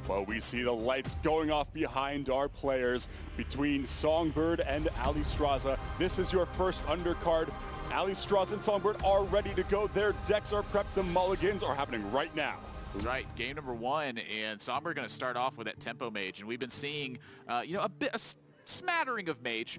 Well, we see the lights going off behind our players between Songbird and Alliestrasza. This is your first undercard. Alliestrasza and Songbird are ready to go. Their decks are prepped. The mulligans are happening right now. That's right, game number one, and Songbird going to start off with that tempo mage, and we've been seeing, a smattering of mage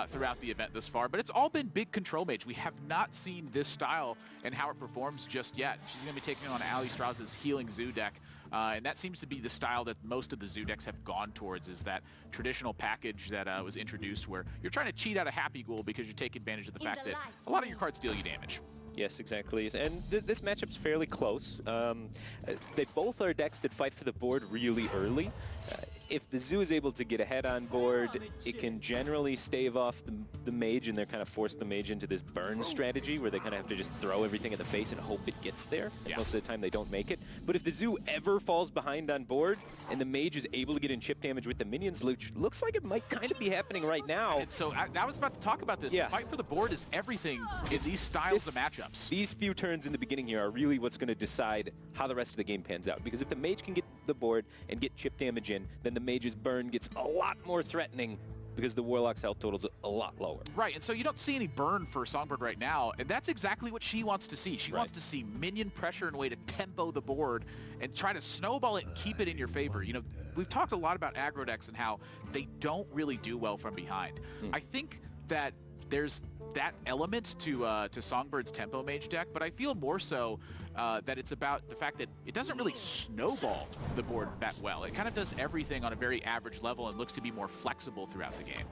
throughout the event thus far, but it's all been big control mage. We have not seen this style and how it performs just yet. She's going to be taking on Alliestrasza's healing zoo deck. And that seems to be the style that most of the zoo decks have gone towards, is that traditional package that was introduced where you're trying to cheat out a Happy Ghoul because you take advantage of the fact that a lot of your cards deal you damage. Yes, exactly. And this matchup's fairly close. They both are decks that fight for the board really early. If the zoo is able to get ahead on board, it can generally stave off the mage, and they're kind of force the mage into this burn strategy where they kind of have to just throw everything at the face and hope it gets there. And most of the time they don't make it. But if the zoo ever falls behind on board and the mage is able to get in chip damage with the minions, which looks like it might kind of be happening right now. And so I was about to talk about this. The fight for the board is everything in these styles of matchups. These few turns in the beginning here are really what's going to decide how the rest of the game pans out. Because if the mage can get the board and get chip damage in, then the mage's burn gets a lot more threatening because the Warlock's health total's a lot lower. Right, and so you don't see any burn for Songbird right now, and that's exactly what she wants to see. She wants to see minion pressure and a way to tempo the board and try to snowball it and keep it in your favor. You know, we've talked a lot about aggro decks and how they don't really do well from behind. I think that there's that element to Songbird's tempo mage deck, but I feel more so that it's about the fact that it doesn't really snowball the board that well. It kind of does everything on a very average level and looks to be more flexible throughout the game.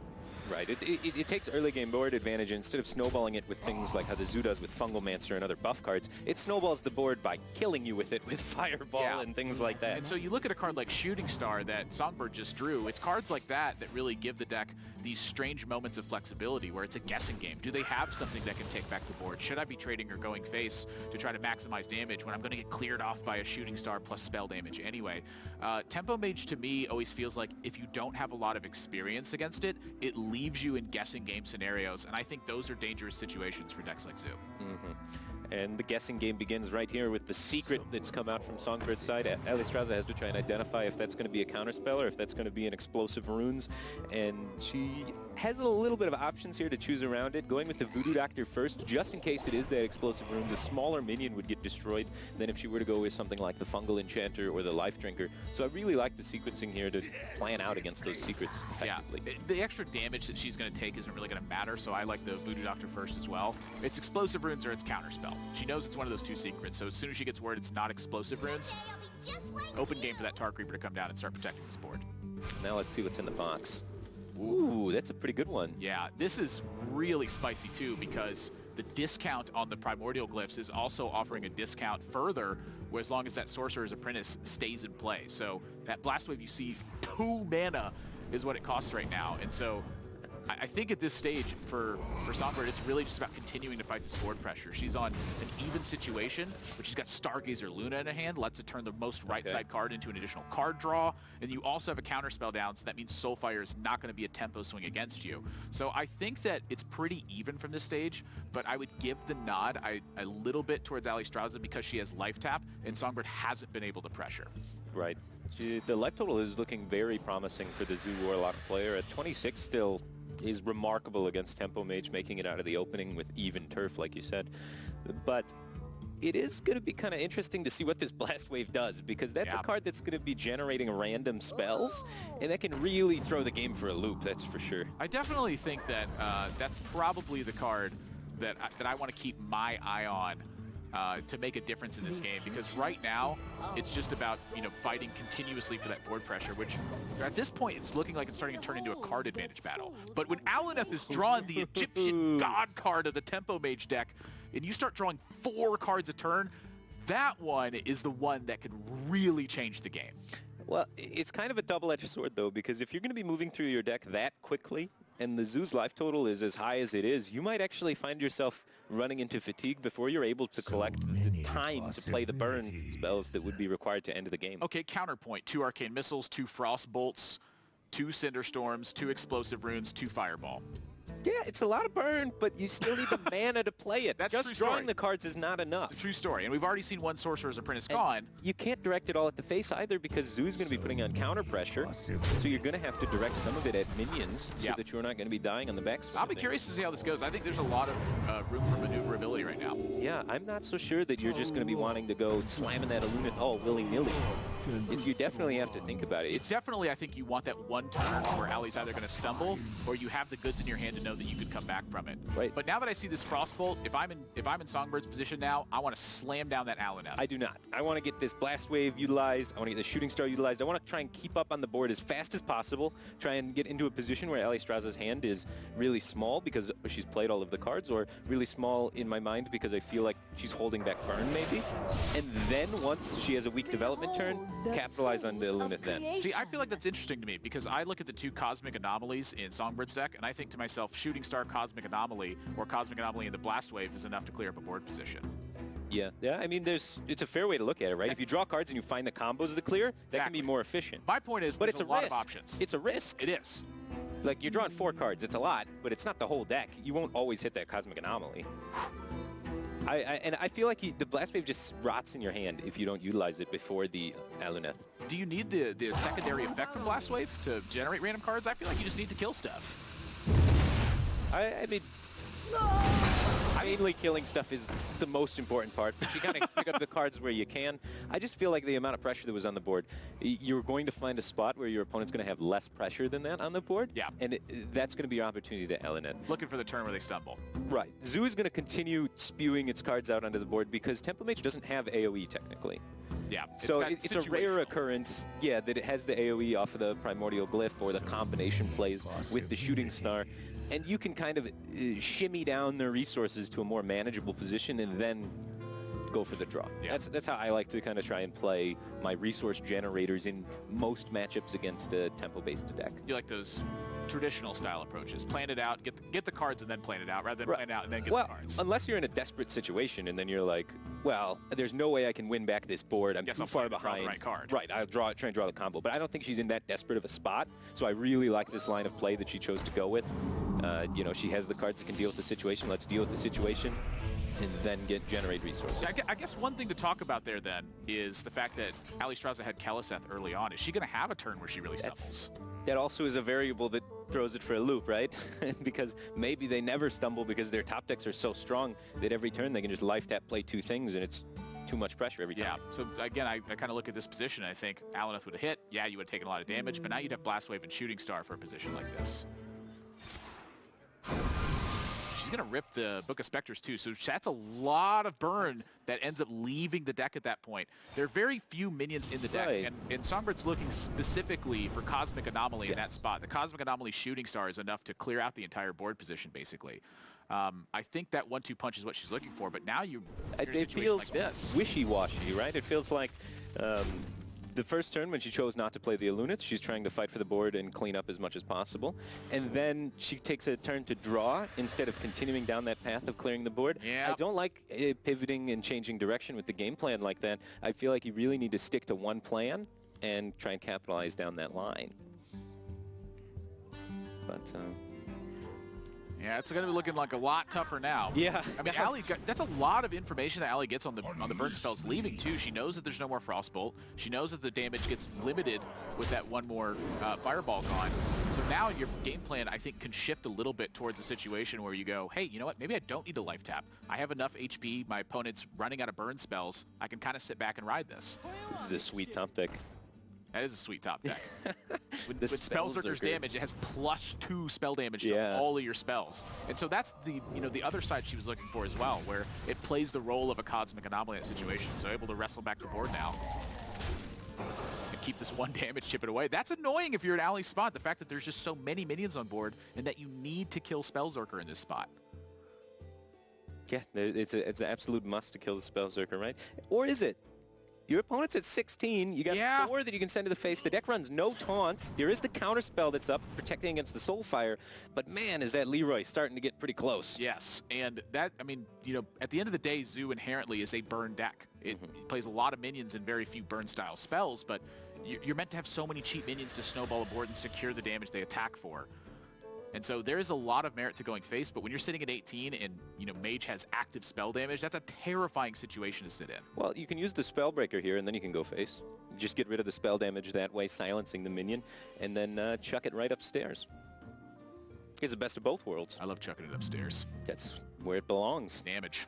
Right, it takes early game board advantage, and instead of snowballing it with things like how the zoo does with Fungal Mancer and other buff cards, it snowballs the board by killing you with it with Fireball and things like that. And so you look at a card like Shooting Star that Songbird just drew, it's cards like that that really give the deck these strange moments of flexibility where it's a guessing game. Do they have something that can take back the board? Should I be trading or going face to try to maximize damage when I'm going to get cleared off by a Shooting Star plus spell damage anyway? Tempo Mage to me always feels like if you don't have a lot of experience against it, it leaves you in guessing game scenarios, and I think those are dangerous situations for decks like Zoo. And the guessing game begins right here with the secret that's come out from Songbird's side. Alliestrasza has to try and identify if that's going to be a counterspell or if that's going to be an explosive runes, and she has a little bit of options here to choose around it, going with the Voodoo Doctor first, just in case it is that explosive runes. A smaller minion would get destroyed than if she were to go with something like the Fungal Enchanter or the Life Drinker. So I really like the sequencing here to plan out against those secrets effectively. Yeah, the extra damage that she's going to take isn't really going to matter, so I like the Voodoo Doctor first as well. It's explosive runes or it's counterspell. She knows it's one of those two secrets, so as soon as she gets word it's not explosive runes, open game for that Tar Creeper to come down and start protecting this board. Now let's see what's in the box. Ooh, that's a pretty good one. Yeah, this is really spicy too, because the discount on the Primordial Glyphs is also offering a discount further as long as that Sorcerer's Apprentice stays in play. So that Blast Wave you see, 2 mana is what it costs right now, and so I think at this stage for Songbird, it's really just about continuing to fight this board pressure. She's on an even situation, but she's got Stargazer Luna in her hand, lets it turn the most right side card into an additional card draw, and you also have a counterspell down, so that means Soulfire is not going to be a tempo swing against you. So I think that it's pretty even from this stage, but I would give the nod a little bit towards Alliestrasza because she has Life Tap, and Songbird hasn't been able to pressure. Right. The life total is looking very promising for the Zoo Warlock player. At 26 still is remarkable against Tempo Mage, making it out of the opening with even turf, like you said. But it is going to be kind of interesting to see what this Blast Wave does, because that's a card that's going to be generating random spells, and that can really throw the game for a loop, that's for sure. I definitely think that that's probably the card that I want to keep my eye on to make a difference in this game, because right now it's just about fighting continuously for that board pressure, which at this point it's looking like it's starting to turn into a card advantage battle. But when Alaneth is drawn the Egyptian God card of the Tempo Mage deck, and you start drawing 4 cards a turn, that one is the one that could really change the game. Well, it's kind of a double-edged sword though, because if you're going to be moving through your deck that quickly, and the Zoo's life total is as high as it is, you might actually find yourself running into fatigue before you're able to collect the time to play the burn spells that would be required to end the game. Okay, counterpoint. 2 Arcane Missiles, 2 Frost Bolts, 2 Cinder Storms, 2 Explosive Runes, 2 Fireball. Yeah, it's a lot of burn, but you still need the mana to play it. That's just a true drawing story. the cards is not enough. It's a true story, and we've already seen one Sorcerer's Apprentice And gone. you can't direct it all at the face either because Zoo's going to be putting on counter pressure, so you're going to have to direct some of it at minions so that you're not going to be dying on the back. I'll be curious to see how this goes. I think there's a lot of room for maneuverability right now. Yeah, I'm not so sure that you're just going to be wanting to go slamming that Illumina all willy-nilly. You definitely have to think about it. It's definitely, I think you want that one turn where Allie's either going to stumble or you have the goods in your hand to know that you could come back from it. Right. But now that I see this Frostbolt, if I'm in Songbird's position now, I want to slam down that Allen. I do not. I want to get this Blast Wave utilized. I want to get the Shooting Star utilized. I want to try and keep up on the board as fast as possible. Try and get into a position where Alliestrasza's hand is really small because she's played all of the cards, or really small in my mind because I feel like she's holding back burn maybe. And then once she has a weak development turn, capitalize on the Lunith then. See, I feel like that's interesting to me because I look at the two Cosmic Anomalies in Songbird's deck, and I think to myself, Shooting Star Cosmic Anomaly or Cosmic Anomaly in the Blast Wave is enough to clear up a board position. Yeah, I mean, it's a fair way to look at it, right? If you draw cards and you find the combos to clear, that can be more efficient. My point is, but there's it's a lot risk. of options. It's a risk. It is. Like, you're drawing 4 cards. It's a lot, but it's not the whole deck. You won't always hit that Cosmic Anomaly. And I feel like the Blast Wave just rots in your hand if you don't utilize it before the Aluneth. Do you need the secondary effect from Blast Wave to generate random cards? I feel like you just need to kill stuff. I mean, mainly killing stuff is the most important part. But you kind of pick up the cards where you can. I just feel like the amount of pressure that was on the board, you're going to find a spot where your opponent's going to have less pressure than that on the board. Yeah. And that's going to be your opportunity to Aluneth. Looking for the turn where they stumble. Right. Zoo is going to continue spewing its cards out onto the board because Tempo Mage doesn't have AoE technically. Yeah. So it's a rare occurrence, that it has the AoE off of the Primordial Glyph or the combination plays with the Shooting Star. And you can kind of shimmy down the resources to a more manageable position and then go for the draw. Yeah. That's how I like to kind of try and play my resource generators in most matchups against a tempo-based deck. You like those traditional style approaches. Plan it out, get the cards and then plan it out, rather than plan it out and then get the cards. Unless you're in a desperate situation and then you're like, well, there's no way I can win back this board. I'm too far behind. The right card. Right, I'll try and draw the combo. But I don't think she's in that desperate of a spot. So I really like this line of play that she chose to go with. She has the cards that can deal with the situation. Let's deal with the situation and then generate resources. I guess one thing to talk about there then is the fact that Alliestrasza had Keleseth early on. Is she going to have a turn where she really stumbles? That also is a variable that throws it for a loop, right? Because maybe they never stumble because their top decks are so strong that every turn they can just life tap, play 2 things, and it's too much pressure every time. Yeah, so again, I kind of look at this position and I think Aluneth would have hit. Yeah, you would have taken a lot of damage, but now you'd have Blast Wave and Shooting Star for a position like this. She's going to rip the Book of Specters too, so that's a lot of burn that ends up leaving the deck at that point. There are very few minions in the deck, and Songbird's looking specifically for Cosmic Anomaly in that spot. The Cosmic Anomaly Shooting Star is enough to clear out the entire board position, basically. I think that 1-2 punch is what she's looking for, but now you're in a situation like this. Wishy-washy, right? It feels like the first turn when she chose not to play the Alunith, she's trying to fight for the board and clean up as much as possible. And then she takes a turn to draw instead of continuing down that path of clearing the board. Yeah. I don't like pivoting and changing direction with the game plan like that. I feel like you really need to stick to one plan and try and capitalize down that line. But yeah, it's going to be looking like a lot tougher now. Yeah. I mean, Allie, that's a lot of information that Allie gets on the burn spells leaving, too. She knows that there's no more Frostbolt. She knows that the damage gets limited with that one more Fireball gone. So now your game plan, I think, can shift a little bit towards a situation where you go, hey, you know what? Maybe I don't need to life tap. I have enough HP. My opponent's running out of burn spells. I can kind of sit back and ride this. This is a sweet top deck. That is a sweet top deck. With Spell Spellzerker's Zerker. damage, it has +2 spell damage to all of your spells. And so that's the other side she was looking for as well, where it plays the role of a Cosmic Anomaly in that situation. So able to wrestle back the board now. And keep this 1 damage chipping away. That's annoying if you're at Allie's spot, the fact that there's just so many minions on board and that you need to kill Spellzerker in this spot. Yeah, it's an absolute must to kill the Spellzerker, right? Or is it? Your opponent's at 16. You got 4 that you can send to the face. The deck runs no taunts. There is the counter spell that's up, protecting against the Soulfire. But man, is that Leroy starting to get pretty close. Yes, and that, I mean, at the end of the day, Zoo inherently is a burn deck. It plays a lot of minions and very few burn-style spells, but you're meant to have so many cheap minions to snowball a board and secure the damage they attack for. And so there is a lot of merit to going face, but when you're sitting at 18 and, you know, mage has active spell damage, that's a terrifying situation to sit in. Well, you can use the Spellbreaker here, and then you can go face. Just get rid of the spell damage that way, silencing the minion, and then chuck it right upstairs. It's the best of both worlds. I love chucking it upstairs. That's where it belongs. Damage.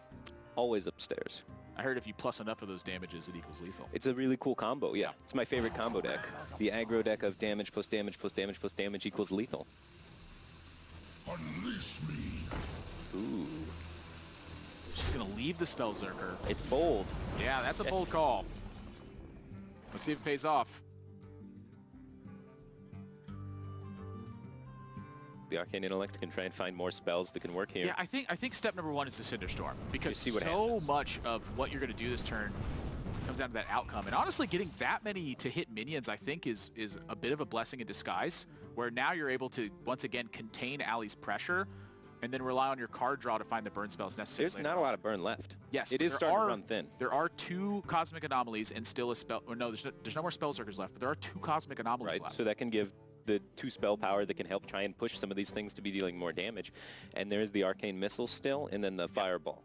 Always upstairs. I heard if you plus enough of those damages, it equals lethal. It's a really cool combo, yeah. It's my favorite combo deck. The aggro deck of damage plus damage plus damage plus damage equals lethal. Unleash me. Ooh. She's going to leave the Spellzerker. It's bold. Yeah, that's a bold call. Let's see if it pays off. The Arcane Intellect can try and find more spells that can work here. Yeah, I think step number one is the Cinderstorm, because see what so happens. much of what you're going to do this turn comes down to that outcome. And honestly, getting that many to hit minions, I think, is a bit of a blessing in disguise, where now you're able to, once again, contain Allie's pressure and then rely on your card draw to find the burn spells necessary. There's not a lot of burn left. Yes, it is starting to run thin. There are 2 Cosmic Anomalies and still a spell... Or no, there's no more Spellzerkers left, but there are 2 Cosmic Anomalies Right, left. so that can give the 2 spell power that can help try and push some of these things to be dealing more damage. And there's the Arcane Missile still, and then the Fireball.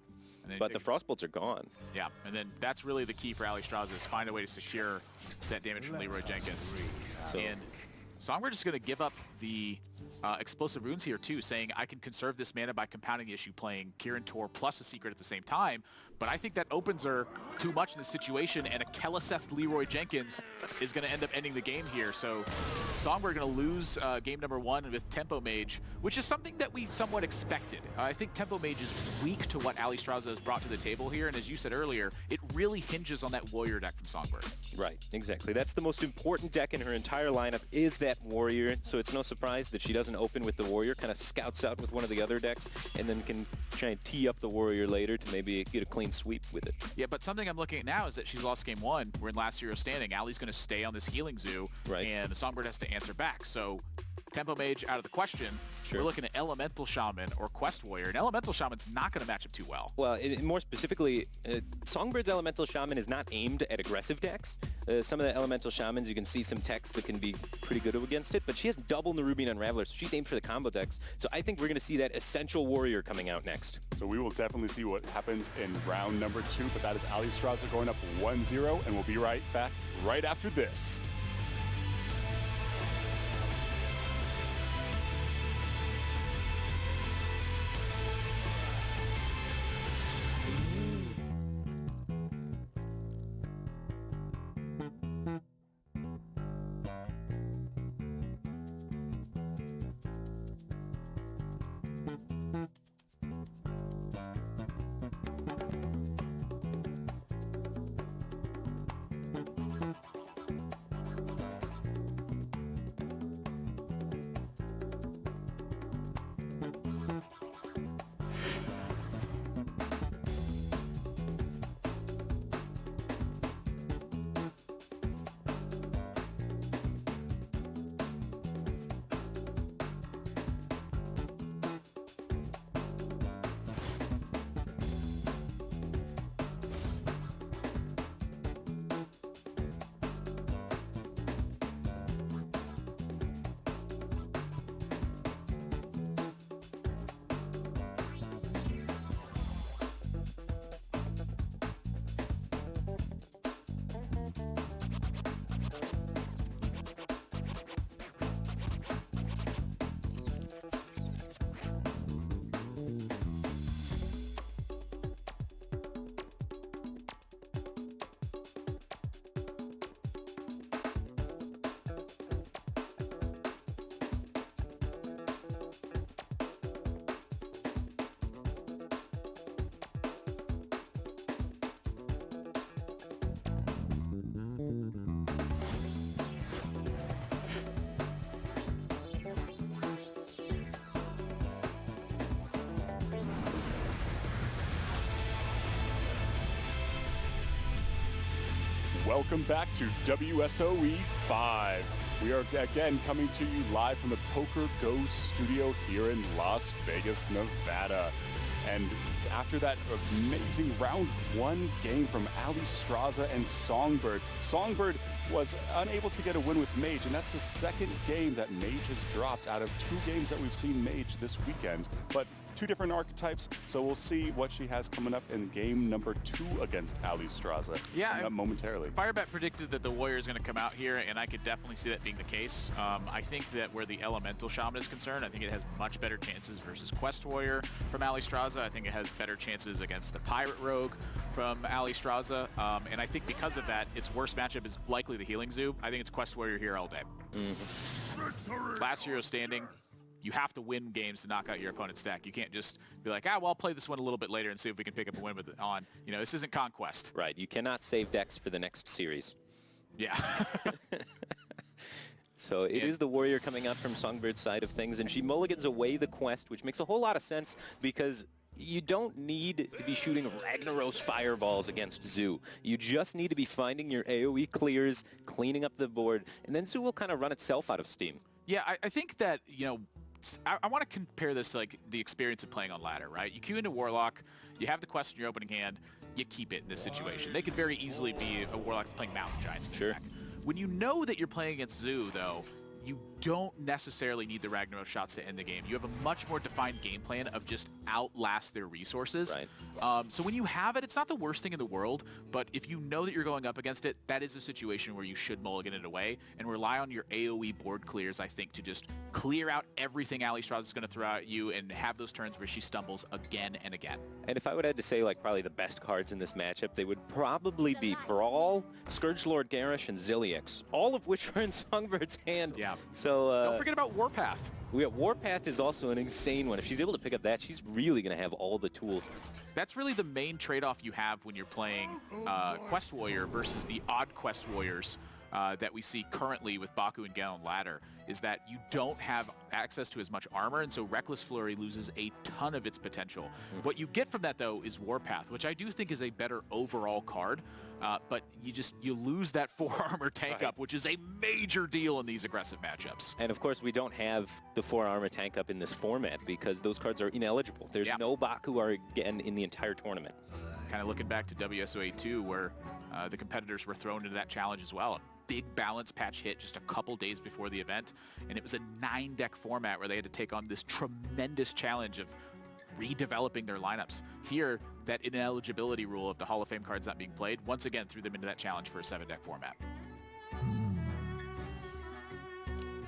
But the Frostbolts are gone. Yeah, and then that's really the key for Alliestrasza, is find a way to secure that damage from Leroy Jenkins. And Songbird is going to give up the explosive runes here too, saying I can conserve this mana by compounding the issue, playing Kirin Tor plus a secret at the same time. But I think that opens her too much in this situation, and a Keleseth Leroy Jenkins is going to end up ending the game here. So Songbird going to lose game number 1 with Tempo Mage, which is something that we somewhat expected. I think Tempo Mage is weak to what Alliestrasza has brought to the table here, and as you said earlier, it really hinges on that warrior deck from Songbird. Right, exactly. That's the most important deck in her entire lineup, is that warrior. So it's no surprise that she doesn't open with the warrior, kind of scouts out with one of the other decks, and then can try and tee up the warrior later to maybe get a clean sweep with it. Yeah, but something I'm looking at now is that she's lost game 1. We're in last hero standing. Allie's going to stay on this healing zoo, right, and Songbird has to answer back. So Tempo Mage out of the question. Sure. We're looking at Elemental Shaman or Quest Warrior, and Elemental Shaman's not going to match up too well. Well, more specifically, Songbird's Elemental Shaman is not aimed at aggressive decks. Some of the Elemental Shamans, you can see some techs that can be pretty good against it, but she has double Nerubian Unraveler, so she's aimed for the combo decks. So I think we're going to see that Essential Warrior coming out next. So we will definitely see what happens in round number 2, but that is Alliestrasza going up 1-0, and we'll be right back right after this. Welcome back to WSOE 5. We are again coming to you live from the Poker Go studio here in Las Vegas, Nevada. And after that amazing round 1 game from Alliestrasza and Songbird, Songbird was unable to get a win with Mage, and that's the second game that Mage has dropped out of 2 games that we've seen Mage this weekend. But 2 different archetypes, so we'll see what she has coming up in game number 2 against Alliestrasza. Yeah, momentarily. Firebat predicted that the Warrior is going to come out here, and I could definitely see that being the case. I think that where the Elemental Shaman is concerned, I think it has much better chances versus Quest Warrior from Alliestrasza. I think it has better chances against the Pirate Rogue from Alliestrasza, and I think because of that, its worst matchup is likely the Healing Zoo. I think it's Quest Warrior here all day. Last hero standing. You have to win games to knock out your opponent's deck. You can't just be like, well, I'll play this one a little bit later and see if we can pick up a win with it on. You know, this isn't Conquest. Right. You cannot save decks for the next series. Yeah. So it is the Warrior coming out from Songbird's side of things, and she mulligans away the Quest, which makes a whole lot of sense because you don't need to be shooting Ragnaros fireballs against Zoo. You just need to be finding your AoE clears, cleaning up the board, and then Zoo will kind of run itself out of steam. Yeah, I think that, you know, I want to compare this to like the experience of playing on ladder, right? You queue into Warlock, you have the Quest in your opening hand, you keep it in this situation. They could very easily be a Warlock that's playing Mountain Giants in the deck. When you know that you're playing against Zoo, though, you don't necessarily need the Ragnaros shots to end the game. You have a much more defined game plan of just outlast their resources. Right. So when you have it, it's not the worst thing in the world, but if you know that you're going up against it, that is a situation where you should mulligan it away and rely on your AoE board clears, I think, to just clear out everything Alliestrasza is going to throw at you and have those turns where she stumbles again and again. And if I would have to say, like, probably the best cards in this matchup, they would probably be Brawl, Scourgelord Garish, and Zilliax, all of which are in Songbird's hand. Yeah. So don't forget about Warpath. Warpath is also an insane one. If she's able to pick up that, she's really going to have all the tools. That's really the main trade-off you have when you're playing Quest Warrior versus the odd Quest Warriors that we see currently with Baku and Gallon Ladder, is that you don't have access to as much armor, and so Reckless Flurry loses a ton of its potential. What you get from that, though, is Warpath, which I do think is a better overall card, but you lose that 4 armor tank up, which is a major deal in these aggressive matchups. And of course, we don't have the 4 armor tank up in this format because those cards are ineligible. There's no Baku again in the entire tournament. Kind of looking back to WSOE 2, where the competitors were thrown into that challenge as well. Big balance patch hit just a couple days before the event, and it was a 9-deck format where they had to take on this tremendous challenge of redeveloping their lineups. Here, that ineligibility rule of the Hall of Fame cards not being played once again threw them into that challenge for a 7-deck format.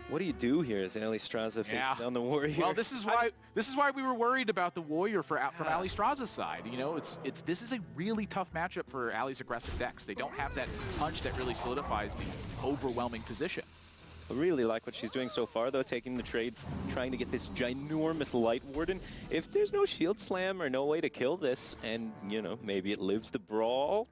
What do you do here as Alliestrasza faces down the Warrior? Well, this is why we were worried about the Warrior from Alliestrasza's side. You know, this is a really tough matchup for Allie's aggressive decks. They don't have that punch that really solidifies the overwhelming position. I really like what she's doing so far, though, taking the trades, trying to get this ginormous Light Warden. If there's no Shield Slam or no way to kill this, and, you know, maybe it lives the Brawl,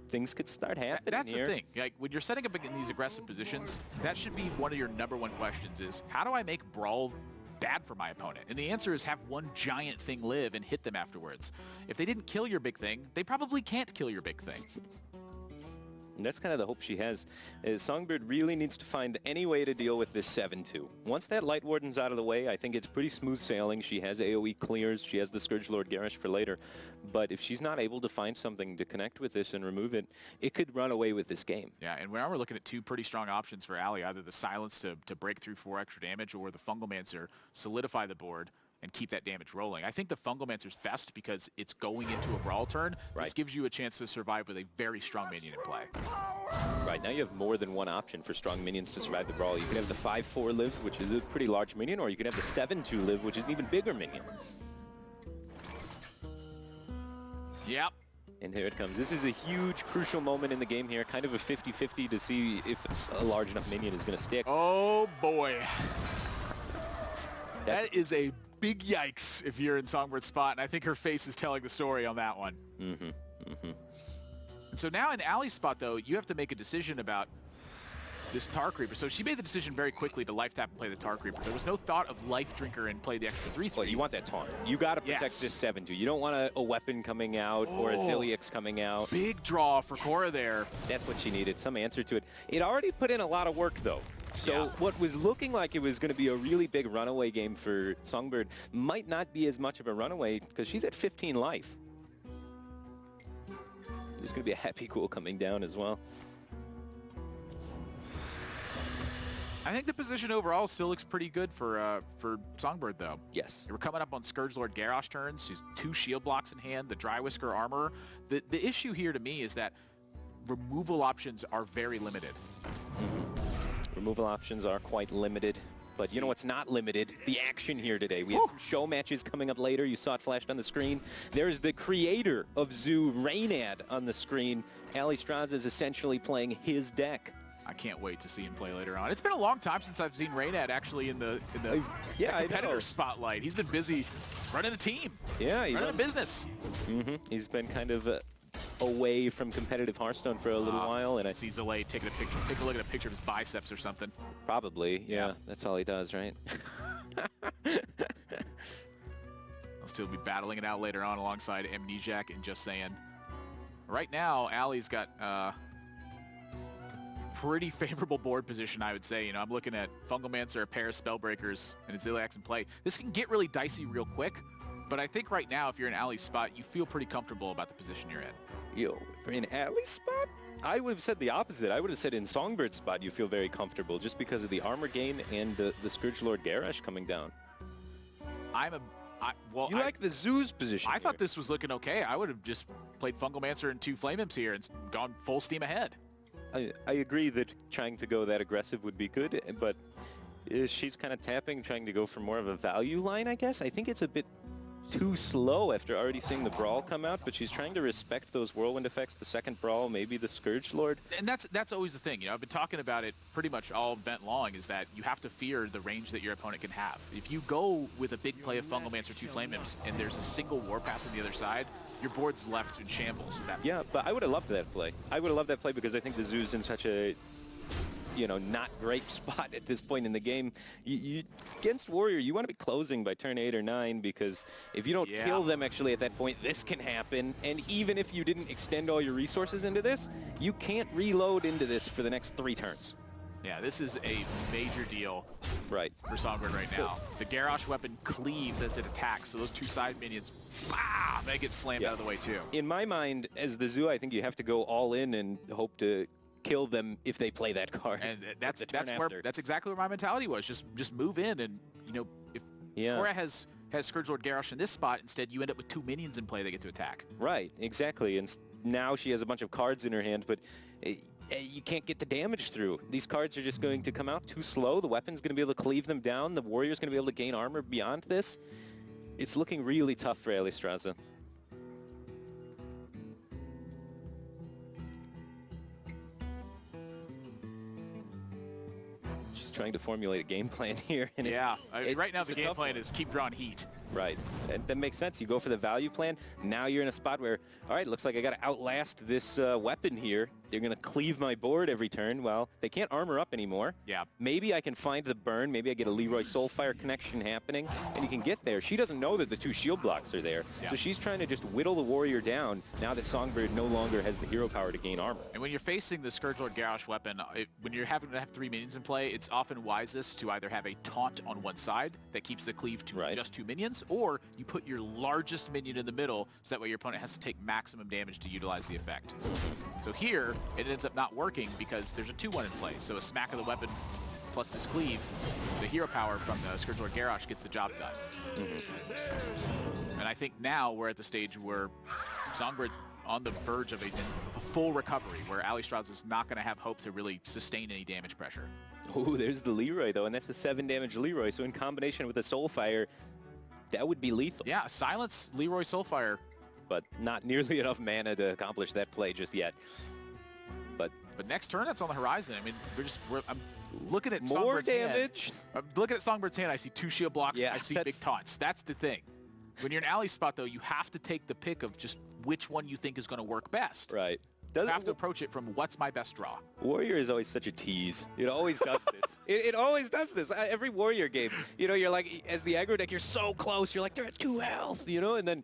things could start happening That's here. the thing. Like, when you're setting up in these aggressive positions, that should be one of your #1 questions is, how do I make Brawl bad for my opponent? And the answer is have one giant thing live and hit them afterwards. If they didn't kill your big thing, they probably can't kill your big thing. And that's kind of the hope she has. Songbird really needs to find any way to deal with this 7-2. Once that Light Warden's out of the way, I think it's pretty smooth sailing. She has AoE clears. She has the Scourgelord Garish for later. But if she's not able to find something to connect with this and remove it, it could run away with this game. Yeah, and now we're looking at 2 pretty strong options for Allie, either the Silence to break through 4 extra damage or the Fungalmancer solidify the board and keep that damage rolling. I think the Fungalmancer's best because it's going into a Brawl turn. Right. This gives you a chance to survive with a very strong minion in play. Right, now you have more than one option for strong minions to survive the Brawl. You can have the 5-4 live, which is a pretty large minion, or you can have the 7-2 live, which is an even bigger minion. Yep. And here it comes. This is a huge, crucial moment in the game here, kind of a 50-50 to see if a large enough minion is going to stick. Oh, boy. That is a big yikes if you're in Songbird's spot, and I think her face is telling the story on that one. And so now in Allie's spot, though, you have to make a decision about this Tar Creeper. So she made the decision very quickly to life tap and play the Tar Creeper. There was no thought of life drinker and play the extra 3/3. Well, you want that taunt. You got to protect this 7-2. You don't want a weapon coming out or a Zilliax coming out. Big draw for Cora there. That's what she needed, some answer to it. It already put in a lot of work, though. So what was looking like it was going to be a really big runaway game for Songbird might not be as much of a runaway because she's at 15 life. There's going to be a Happy Cool coming down as well. I think the position overall still looks pretty good for Songbird, though. Yes. We're coming up on Scourge Lord Garrosh turns. She's 2 shield blocks in hand, the Dry Whisker Armorer. The issue here to me is that removal options are very limited. Removal options are quite limited. But you know what's not limited? The action here today. We have some show matches coming up later. You saw it flashed on the screen. There's the creator of Zoo, Reynad, on the screen. Alliestrasza is essentially playing his deck. I can't wait to see him play later on. It's been a long time since I've seen Reynad actually in the competitor spotlight. He's been busy running a team. Yeah, he's running a business. He's been kind of away from competitive Hearthstone for a little while, and I see Zalay taking a picture. Take a look at a picture of his biceps or something. Probably, yeah. That's all he does, right? He'll still be battling it out later on alongside Amnesiac and Just Saying. Right now, Allie's got pretty favorable board position, I would say. You know, I'm looking at Fungalmancer, a pair of Spellbreakers, and a Zilliax in play. This can get really dicey real quick, but I think right now, if you're in Allie's spot, you feel pretty comfortable about the position you're in. Yo, in Allie's spot? I would have said the opposite. I would have said in Songbird's spot you feel very comfortable just because of the armor gain and the Scourge Lord Garrosh coming down. You like the Zoo's position I thought this was looking okay. I would have just played Fungalmancer and 2 Flame Imps here and gone full steam ahead. I agree that trying to go that aggressive would be good, but she's kind of tapping, trying to go for more of a value line, I guess. I think it's a bit too slow after already seeing the Brawl come out, but she's trying to respect those Whirlwind effects, the second Brawl, maybe the Scourge Lord. And that's always the thing, you know, I've been talking about it pretty much all event long, is that you have to fear the range that your opponent can have. If you go with a big play of Fungalmancer, 2 Flame Imps, and there's a single Warpath on the other side, your board's left in shambles. Yeah, but I would have loved that play. I would have loved that play because I think the Zoo's in such a, you know, not great spot at this point in the game. You against Warrior, you want to be closing by turn 8 or 9 because if you don't kill them actually at that point, this can happen. And even if you didn't extend all your resources into this, you can't reload into this for the next 3 turns. Yeah, this is a major deal for Songbird right now. The Garrosh weapon cleaves as it attacks, so those 2 side minions, they get slammed out of the way too. In my mind, as the Zoo, I think you have to go all in and hope to kill them if they play that card. And that's exactly where my mentality was. Just move in, and you know, if Cora has Scourge Lord Garrosh in this spot, instead you end up with 2 minions in play that get to attack. Right, exactly. And now she has a bunch of cards in her hand, but you can't get the damage through. These cards are just going to come out too slow. The weapon's going to be able to cleave them down. The Warrior's going to be able to gain armor beyond this. It's looking really tough for Alliestrasza. Trying to formulate a game plan here. And right now the game plan is keep drawing heat. Right. And that makes sense. You go for the value plan. Now you're in a spot where, all right, looks like I got to outlast this weapon here. They're going to cleave my board every turn. Well, they can't armor up anymore. Yeah. Maybe I can find the burn. Maybe I get a Leroy Soulfire connection happening, and you can get there. She doesn't know that the 2 shield blocks are there. Yeah. So she's trying to just whittle the Warrior down now that Songbird no longer has the hero power to gain armor. And when you're facing the Scourge Lord Garrosh weapon, when you're having to have 3 minions in play, it's often wisest to either have a taunt on one side that keeps the cleave to just 2 minions, or you put your largest minion in the middle so that way your opponent has to take maximum damage to utilize the effect. So here, it ends up not working because there's a 2-1 in play. So a smack of the weapon plus this cleave, the hero power from the Scourge Lord Garrosh gets the job done. And I think now we're at the stage where Songbird's on the verge of a full recovery, where Alliestrasza is not going to have hope to really sustain any damage pressure. Oh, there's the Leroy, though, and that's a 7 damage Leroy. So in combination with the Soulfire, that would be lethal. Yeah, silence Leroy Soulfire. But not nearly enough mana to accomplish that play just yet. But next turn, that's on the horizon. I mean, I'm looking at more Songbird's damage. Hand. I'm looking at Songbirds' hand. I see 2 shield blocks. I see big taunts. That's the thing. When you're in Allie's spot, though, you have to take the pick of just which one you think is going to work best. Right. You have to approach it from what's my best draw. Warrior is always such a tease. It always does this. It always does this. Every Warrior game, you know, you're like, as the aggro deck, you're so close. You're like, they're at 2 health, you know, and then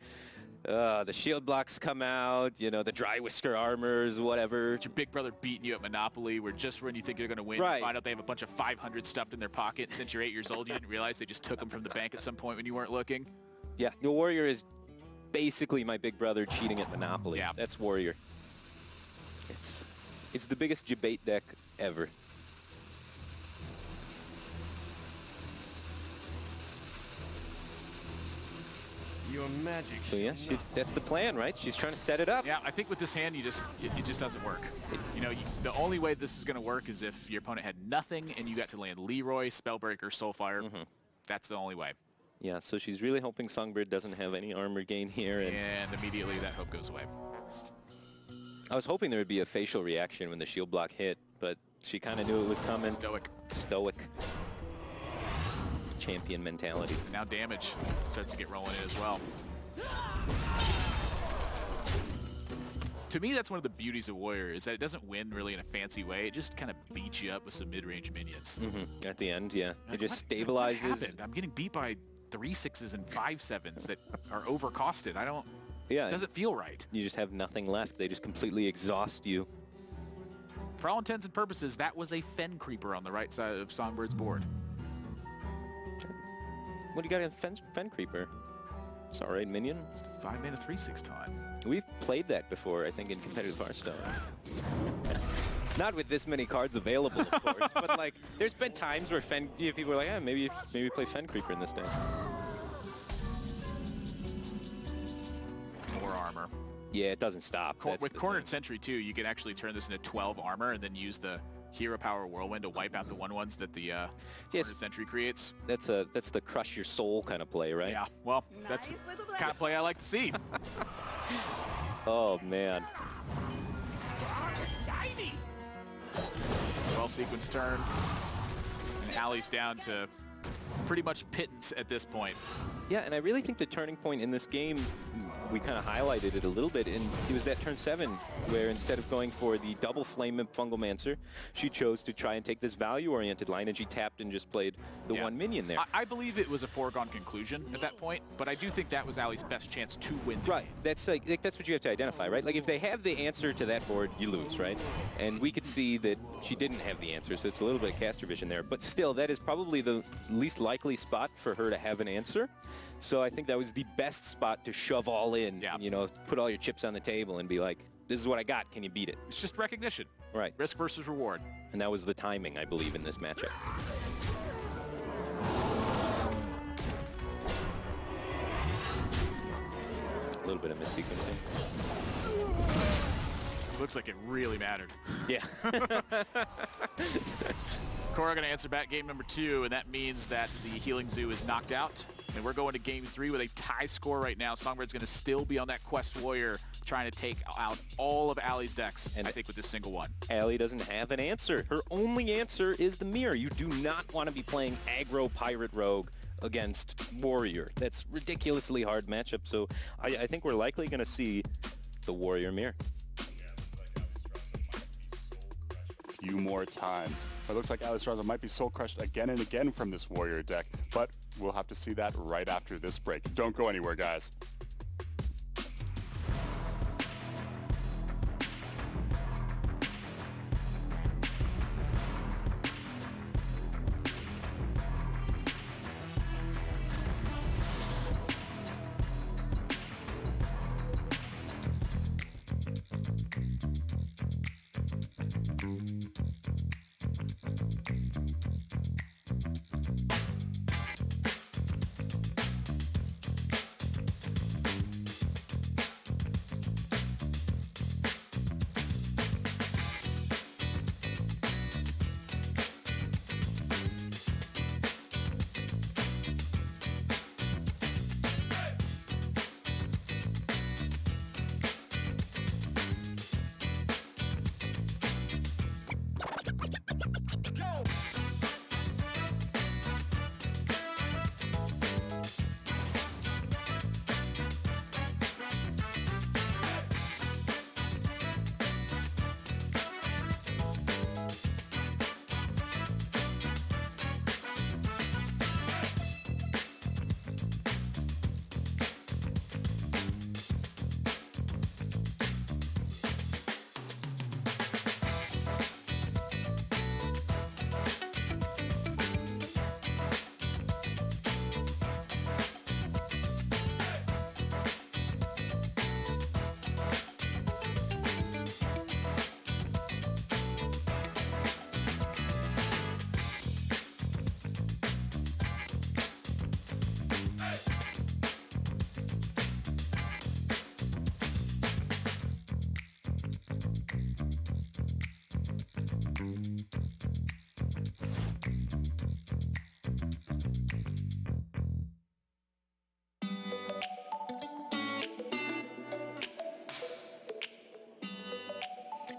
the shield blocks come out, you know, the Dry Whisker armors, whatever. It's your big brother beating you at Monopoly, where just when you think you're going to win, you find out they have a bunch of 500 stuffed in their pocket. Since you're 8 years old, you didn't realize they just took them from the bank at some point when you weren't looking. Yeah, the Warrior is basically my big brother cheating at Monopoly. Yeah. That's Warrior. It's the biggest debate deck ever. your magic. So yeah, that's the plan, right? She's trying to set it up. Yeah, I think with this hand, it just doesn't work. You know, the only way this is going to work is if your opponent had nothing and you got to land Leroy, Spellbreaker, Soulfire. That's the only way. Yeah, so she's really hoping Songbird doesn't have any armor gain here. And immediately that hope goes away. I was hoping there would be a facial reaction when the shield block hit, but she kind of knew it was coming. Stoic. Champion mentality. And now damage starts to get rolling in as well. To me, that's one of the beauties of Warrior, is that it doesn't win really in a fancy way. It just kind of beats you up with some mid-range minions. At the end, yeah. It just What stabilizes. happened? I'm getting beat by 3/6s and 5/7s that are overcosted. Yeah. It doesn't feel right. You just have nothing left. They just completely exhaust you. For all intents and purposes, that was a Fen Creeper on the right side of Songbird's board. What do you got in Fen Creeper? It's all right, minion. 5-mana 3/6 time. We've played that before, I think, in competitive Hearthstone. Not with this many cards available, of course, but like, there's been times where people are like, yeah, maybe play Fen Creeper in this deck. More armor. Yeah, it doesn't stop. With Cornered Sentry, too, you can actually turn this into 12 armor and then use the Hero Power Whirlwind to wipe out the 1/1s that the Cornered Sentry creates. That's the crush your soul kind of play, right? Yeah, well, that's the kind of play I like to see. Oh, man. 12 sequence turn. And Allie's down to pretty much pittance at this point. Yeah, and I really think the turning point in this game, we kind of highlighted it a little bit, and it was that turn 7 where instead of going for the double flame Fungalmancer, she chose to try and take this value-oriented line, and she tapped and just played the one minion there. I believe it was a foregone conclusion at that point, but I do think that was Allie's best chance to win the game. That's that's what you have to identify, right? Like, if they have the answer to that board, you lose, right? And we could see that she didn't have the answer, so it's a little bit of caster vision there. But still, that is probably the least likely spot for her to have an answer. So I think that was the best spot to shove all in, you know, put all your chips on the table and be like, this is what I got, can you beat it? It's just recognition. Right. Risk versus reward. And that was the timing, I believe, in this matchup. A little bit of missequencing. Looks like it really mattered. Yeah. Cora going to answer back game number 2, and that means that the Healing Zoo is knocked out. And we're going to game 3 with a tie score right now. Songbird's going to still be on that Quest Warrior, trying to take out all of Allie's decks, and I think with this single one. Allie doesn't have an answer. Her only answer is the mirror. You do not want to be playing aggro Pirate Rogue against Warrior. That's ridiculously hard matchup, so I think we're likely going to see the Warrior mirror. Few more times. It looks like Alliestrasza might be soul crushed again and again from this Warrior deck, but we'll have to see that right after this break. Don't go anywhere, guys.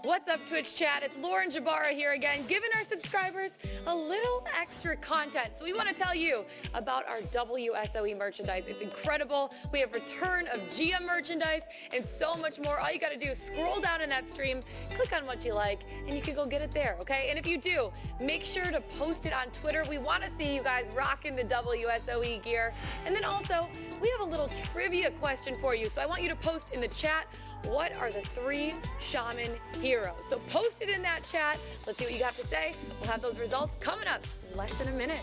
What's up, Twitch chat? It's Lauren Jabara here again, giving our subscribers a little extra content. So we want to tell you about our WSOE merchandise. It's incredible. We have Return of Jia merchandise and so much more. All you got to do is scroll down in that stream, click on what you like, and you can go get it there, okay? And if you do, make sure to post it on Twitter. We want to see you guys rocking the WSOE gear. And then also, we have a little trivia question for you. So I want you to post in the chat, what are the 3 shaman heroes? So post it in that chat. Let's see what you have to say. We'll have those results coming up in less than a minute.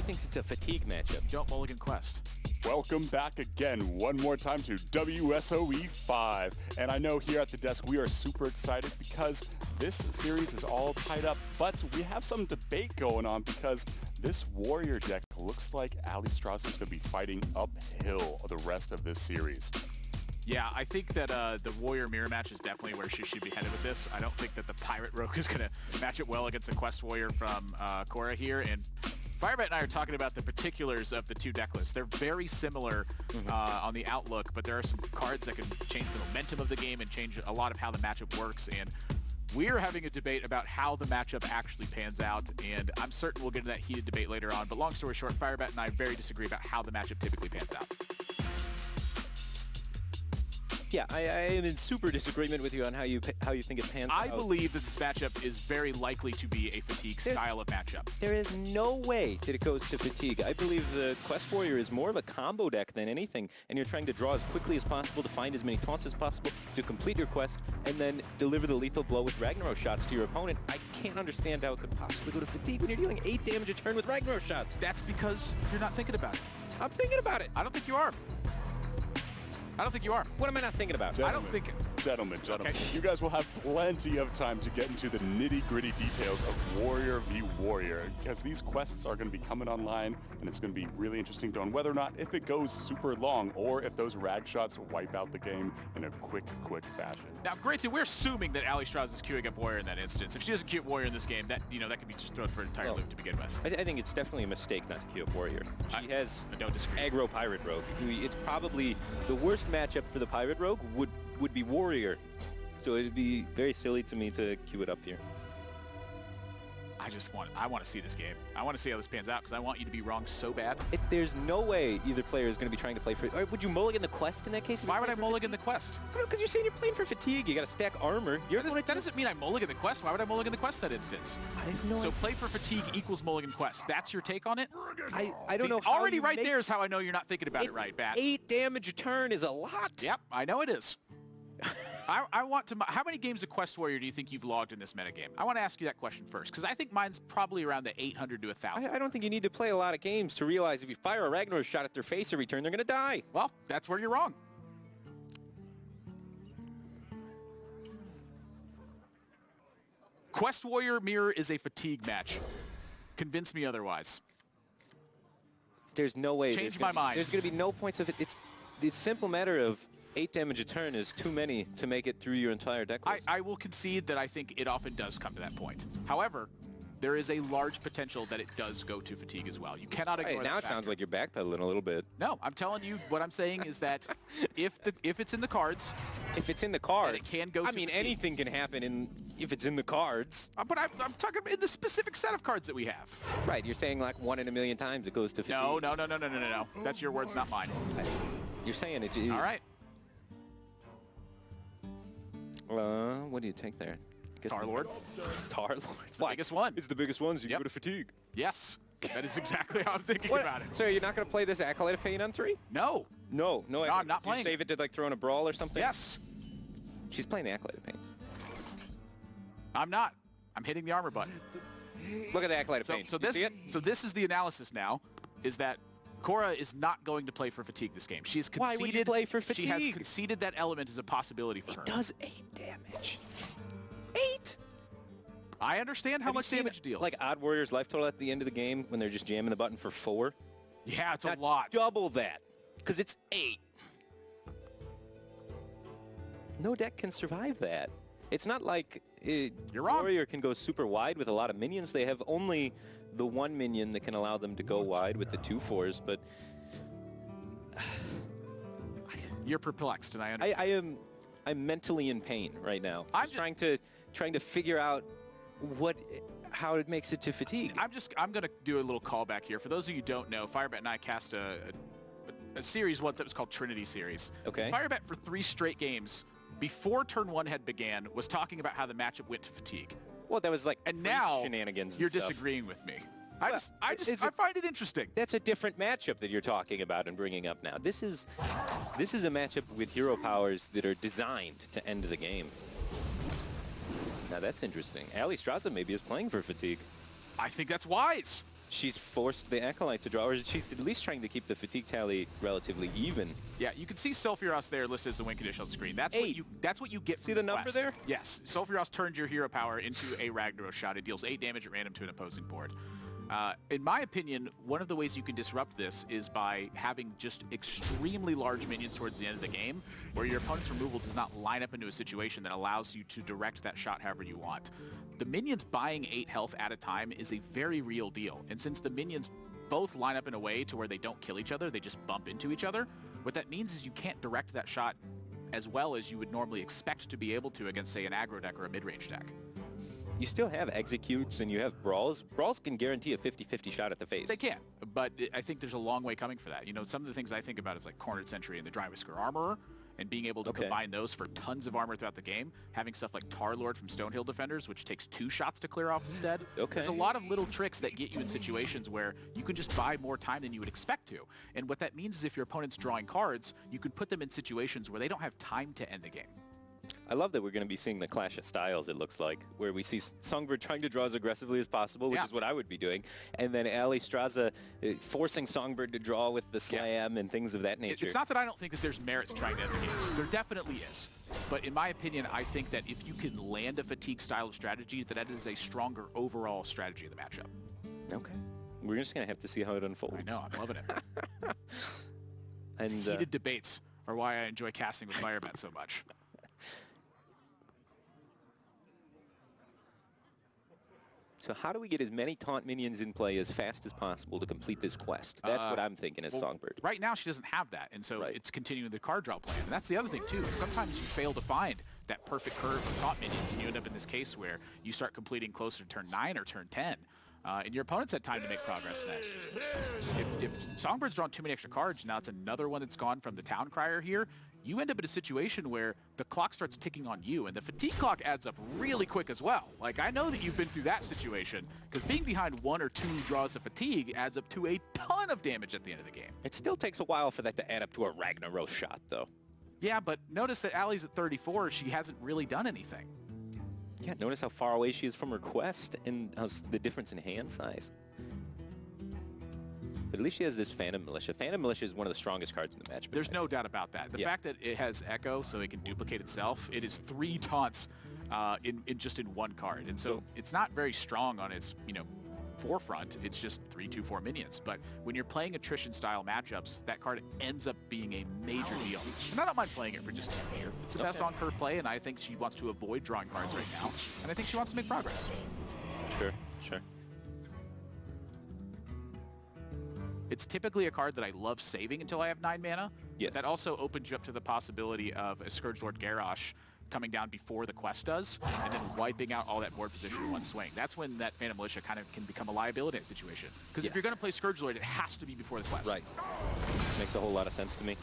Thinks it's a fatigue matchup. Don't mulligan quest. Welcome back again, one more time to WSOE 5. And I know here at the desk we are super excited because this series is all tied up, but we have some debate going on because this warrior deck looks like Alliestrasza is going to be fighting uphill the rest of this series. Yeah, I think that the Warrior Mirror match is definitely where she should be headed with this. I don't think that the Pirate Rogue is going to match it well against the Quest Warrior from Korra here. And Firebat and I are talking about the particulars of the 2 deck lists. They're very similar on the outlook, but there are some cards that can change the momentum of the game and change a lot of how the matchup works. And we're having a debate about how the matchup actually pans out, and I'm certain we'll get into that heated debate later on. But long story short, Firebat and I very disagree about how the matchup typically pans out. Yeah, I am in super disagreement with you on how you think it pans out. I believe that this matchup is very likely to be a fatigue style of matchup. There is no way that it goes to fatigue. I believe the Quest Warrior is more of a combo deck than anything, and you're trying to draw as quickly as possible to find as many taunts as possible to complete your quest, and then deliver the lethal blow with Ragnarok shots to your opponent. I can't understand how it could possibly go to fatigue when you're dealing 8 damage a turn with Ragnarok shots. That's because you're not thinking about it. I'm thinking about it. I don't think you are. I don't think you are. What am I not thinking about? I don't think... Gentlemen, Okay. you guys will have plenty of time to get into the nitty-gritty details of Warrior v. Warrior, because these quests are going to be coming online, and it's going to be really interesting on whether or not if it goes super long, or if those rag shots wipe out the game in a quick fashion. Now, granted, we're assuming that Alliestrasza is queuing up Warrior in that instance. If she doesn't queue up Warrior in this game, that could be just thrown for an entire loop to begin with. I think it's definitely a mistake not to queue up Warrior. She has I don't disagree. aggro Pirate Rogue. It's probably the worst matchup for the Pirate Rogue would be Warrior. So it'd be very silly to me to queue it up here. I want to see this game. I want to see how this pans out because I want you to be wrong so bad. There's no way either player is going to be trying to play for... Or would you mulligan the quest in that case? Why would I mulligan the quest? Because you're saying you're playing for fatigue. You got to stack armor. That doesn't mean I mulligan the quest. Why would I mulligan the quest that instance? I have no So idea. play for fatigue equals mulligan quest. That's your take on it? I don't know how Already you right make... there is how I know you're not thinking about it right, Bat. 8 damage a turn is a lot. Yep, I know it is. I want to... How many games of Quest Warrior do you think you've logged in this metagame? I want to ask you that question first, because I think mine's probably around the 800 to 1,000. I don't think you need to play a lot of games to realize if you fire a Ragnarok shot at their face every turn, they're going to die. Well, that's where you're wrong. Quest Warrior Mirror is a fatigue match. Convince me otherwise. There's no way. Change my mind. There's going to be no points of it. It's the simple matter of 8 damage a turn is too many to make it through your entire deck list. I will concede that I think it often does come to that point. However, there is a large potential that it does go to fatigue as well. You cannot ignore that now it sounds like you're backpedaling a little bit. No, I'm telling you, what I'm saying is that if it's in the cards... If it's in the cards, it can go to mean, fatigue. anything can happen if it's in the cards. But I'm talking in the specific set of cards that we have. Right, you're saying like 1 in a million times it goes to fatigue. No. That's your words, not mine. You're saying it. All right. What do you take there? Tar-Lord. Tar-Lord. It's the biggest one. It's the biggest one, so you Yep. go to Fatigue. Yes. That is exactly how I'm thinking What? about it. So you're not going to play this Acolyte of Pain on 3? No. No, I'm not Do you playing save it to like throw in a brawl or something? Yes. She's playing the Acolyte of Pain. I'm not. I'm hitting the armor button. Look at the Acolyte of Pain. So You see it? this is the analysis now, is that Cora is not going to play for Fatigue this game. She has conceded. Why would you play for She has Fatigue? conceded that element as a possibility for her. It does 8 damage. 8? I understand how Have you much seen, damage it deals. like Odd Warrior's life total at the end of the game when they're just jamming the button for 4? yeah, it's a Not lot. Double that, because it's 8. No deck can survive that. It's not like You're wrong. Warrior can go super wide with a lot of minions. They have only the 1 minion that can allow them to go wide with the 2/4s, but You're perplexed, and I understand. I'm mentally in pain right now. I'm trying to figure out how it makes it to Fatigue. I'm going to do a little callback here. For those of you who don't know, Firebat and I cast a series once that was called Trinity Series. Okay. Firebat for 3 straight games before turn 1 had began was talking about how the matchup went to Fatigue. Well, that was like And priest now shenanigans. you're and stuff. disagreeing with me. Well, I find it interesting. That's a different matchup that you're talking about and bringing up now. This is a matchup with hero powers that are designed to end the game. Now that's interesting. Alliestrasza maybe is playing for Fatigue. I think that's wise. She's forced the Acolyte to draw, or she's at least trying to keep the Fatigue tally relatively even. Yeah, you can see Sulfuros there listed as the win condition on the screen. That's 8. what you get from See the number quest. there? Yes. Sulfuros turns your hero power into a Ragnaros shot. It deals 8 damage at random to an opposing board. In my opinion, one of the ways you can disrupt this is by having just extremely large minions towards the end of the game, where your opponent's removal does not line up into a situation that allows you to direct that shot however you want. The minions buying 8 health at a time is a very real deal, and since the minions both line up in a way to where they don't kill each other, they just bump into each other, what that means is you can't direct that shot as well as you would normally expect to be able to against, say, an aggro deck or a mid-range deck. You still have executes and you have brawls. Brawls can guarantee a 50-50 shot at the face. They can, but I think there's a long way coming for that. You know, some of the things I think about is like Cornered Sentry and the Dry Whisker Armorer, and being able to combine those for tons of armor throughout the game. Having stuff like Tar-Lord from Stonehill Defenders, which takes 2 shots to clear off instead. Okay. There's a lot of little tricks that get you in situations where you can just buy more time than you would expect to. And what that means is if your opponent's drawing cards, you can put them in situations where they don't have time to end the game. I love that we're going to be seeing the clash of styles, it looks like, where we see Songbird trying to draw as aggressively as possible, which is what I would be doing, and then Alliestrasza forcing Songbird to draw with the slam and things of that nature. It's not that I don't think that there's merit to trying to end the game. There definitely is. But in my opinion, I think that if you can land a Fatigue style of strategy, that is a stronger overall strategy of the matchup. Okay. We're just going to have to see how it unfolds. I know, I'm loving it. And Heated debates are why I enjoy casting with Firebat so much. So how do we get as many taunt minions in play as fast as possible to complete this quest? That's what I'm thinking as Songbird. Right now, she doesn't have that, and so it's continuing the card draw plan. And that's the other thing, too. Is sometimes you fail to find that perfect curve of taunt minions, and you end up in this case where you start completing closer to turn 9 or turn 10. And your opponent's had time to make progress then. If Songbird's drawn too many extra cards, now it's another one that's gone from the Town Crier here, you end up in a situation where the clock starts ticking on you, and the fatigue clock adds up really quick as well. Like, I know that you've been through that situation, because being behind 1 or 2 draws of fatigue adds up to a ton of damage at the end of the game. It still takes a while for that to add up to a Ragnaros shot, though. Yeah, but notice that Allie's at 34. She hasn't really done anything. Yeah, notice how far away she is from her quest and how the difference in hand size. But at least she has this Phantom Militia. Phantom Militia is one of the strongest cards in the match. There's no doubt about that. The fact that it has Echo, so it can duplicate itself, it is 3 taunts in just in 1 card. And so it's not very strong on its, forefront. It's just 3/2/4 minions. But when you're playing attrition-style matchups, that card ends up being a major deal. And I don't mind playing it for just 2 here. It's the best on-curve play, and I think she wants to avoid drawing cards right now. And I think she wants to make progress. Sure. It's typically a card that I love saving until I have 9 mana. Yes. That also opens you up to the possibility of a Scourgelord Garrosh coming down before the quest does, and then wiping out all that board position in 1 swing. That's when that Phantom Militia kind of can become a liability in a situation. Because if you're going to play Scourgelord, it has to be before the quest. Right. Makes a whole lot of sense to me.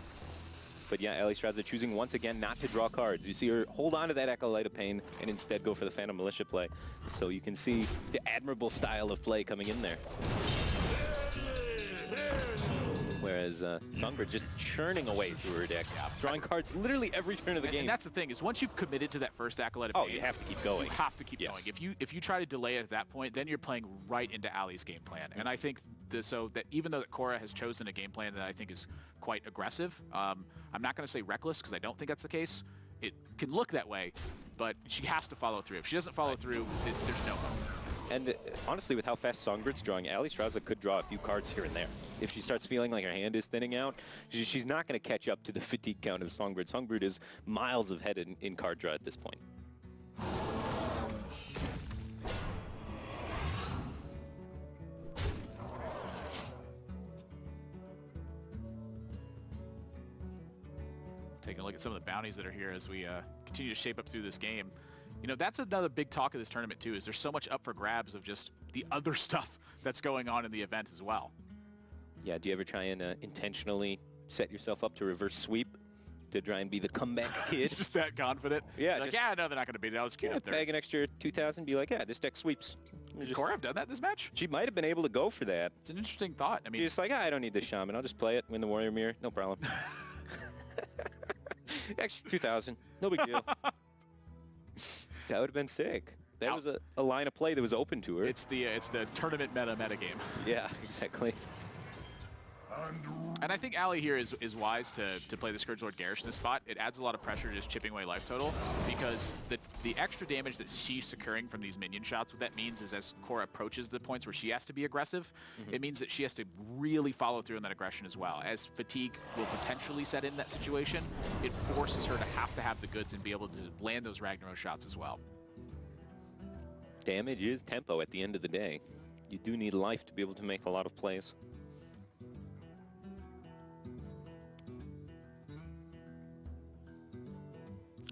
But yeah, Alliestrasza choosing once again not to draw cards. You see her hold on to that Acolyte of Pain and instead go for the Phantom Militia play. So you can see the admirable style of play coming in there. Whereas Songbird just churning away through her deck, drawing cards literally every turn of the game. And that's the thing, is once you've committed to that first Acolyte of Pain, you have to keep going. You have to keep going. If you try to delay it at that point, then you're playing right into Allie's game plan. And I think so that even though that Cora has chosen a game plan that I think is quite aggressive, I'm not going to say reckless because I don't think that's the case. It can look that way, but she has to follow through. If she doesn't follow through, there's no hope. And honestly, with how fast Songbird's drawing, Alliestrasza could draw a few cards here and there. If she starts feeling like her hand is thinning out, she's not going to catch up to the fatigue count of Songbird. Songbird is miles ahead in card draw at this point. Taking a look at some of the bounties that are here as we continue to shape up through this game. You know, that's another big talk of this tournament, too, is there's so much up for grabs of just the other stuff that's going on in the event as well. Yeah, do you ever try and intentionally set yourself up to reverse sweep to try and be the comeback kid? Just that confident? Yeah. Like, yeah, no, they're not going to beat it. I'll just queue up there. Bag an extra 2,000, be like, yeah, this deck sweeps. Cora have done that this match? She might have been able to go for that. It's an interesting thought. I mean, she's just like, I don't need the Shaman. I'll just play it, win the Warrior Mirror. No problem. Extra 2,000. No big deal. That would have been sick. That was a line of play that was open to her. It's the tournament meta game. Yeah, exactly. And I think Allie here is wise to play the Scourge Lord Garish in this spot. It adds a lot of pressure just chipping away life total, because the extra damage that she's securing from these minion shots, what that means is as Cora approaches the points where she has to be aggressive, it means that she has to really follow through on that aggression as well. As fatigue will potentially set in that situation, it forces her to have the goods and be able to land those Ragnarok shots as well. Damage is tempo at the end of the day. You do need life to be able to make a lot of plays.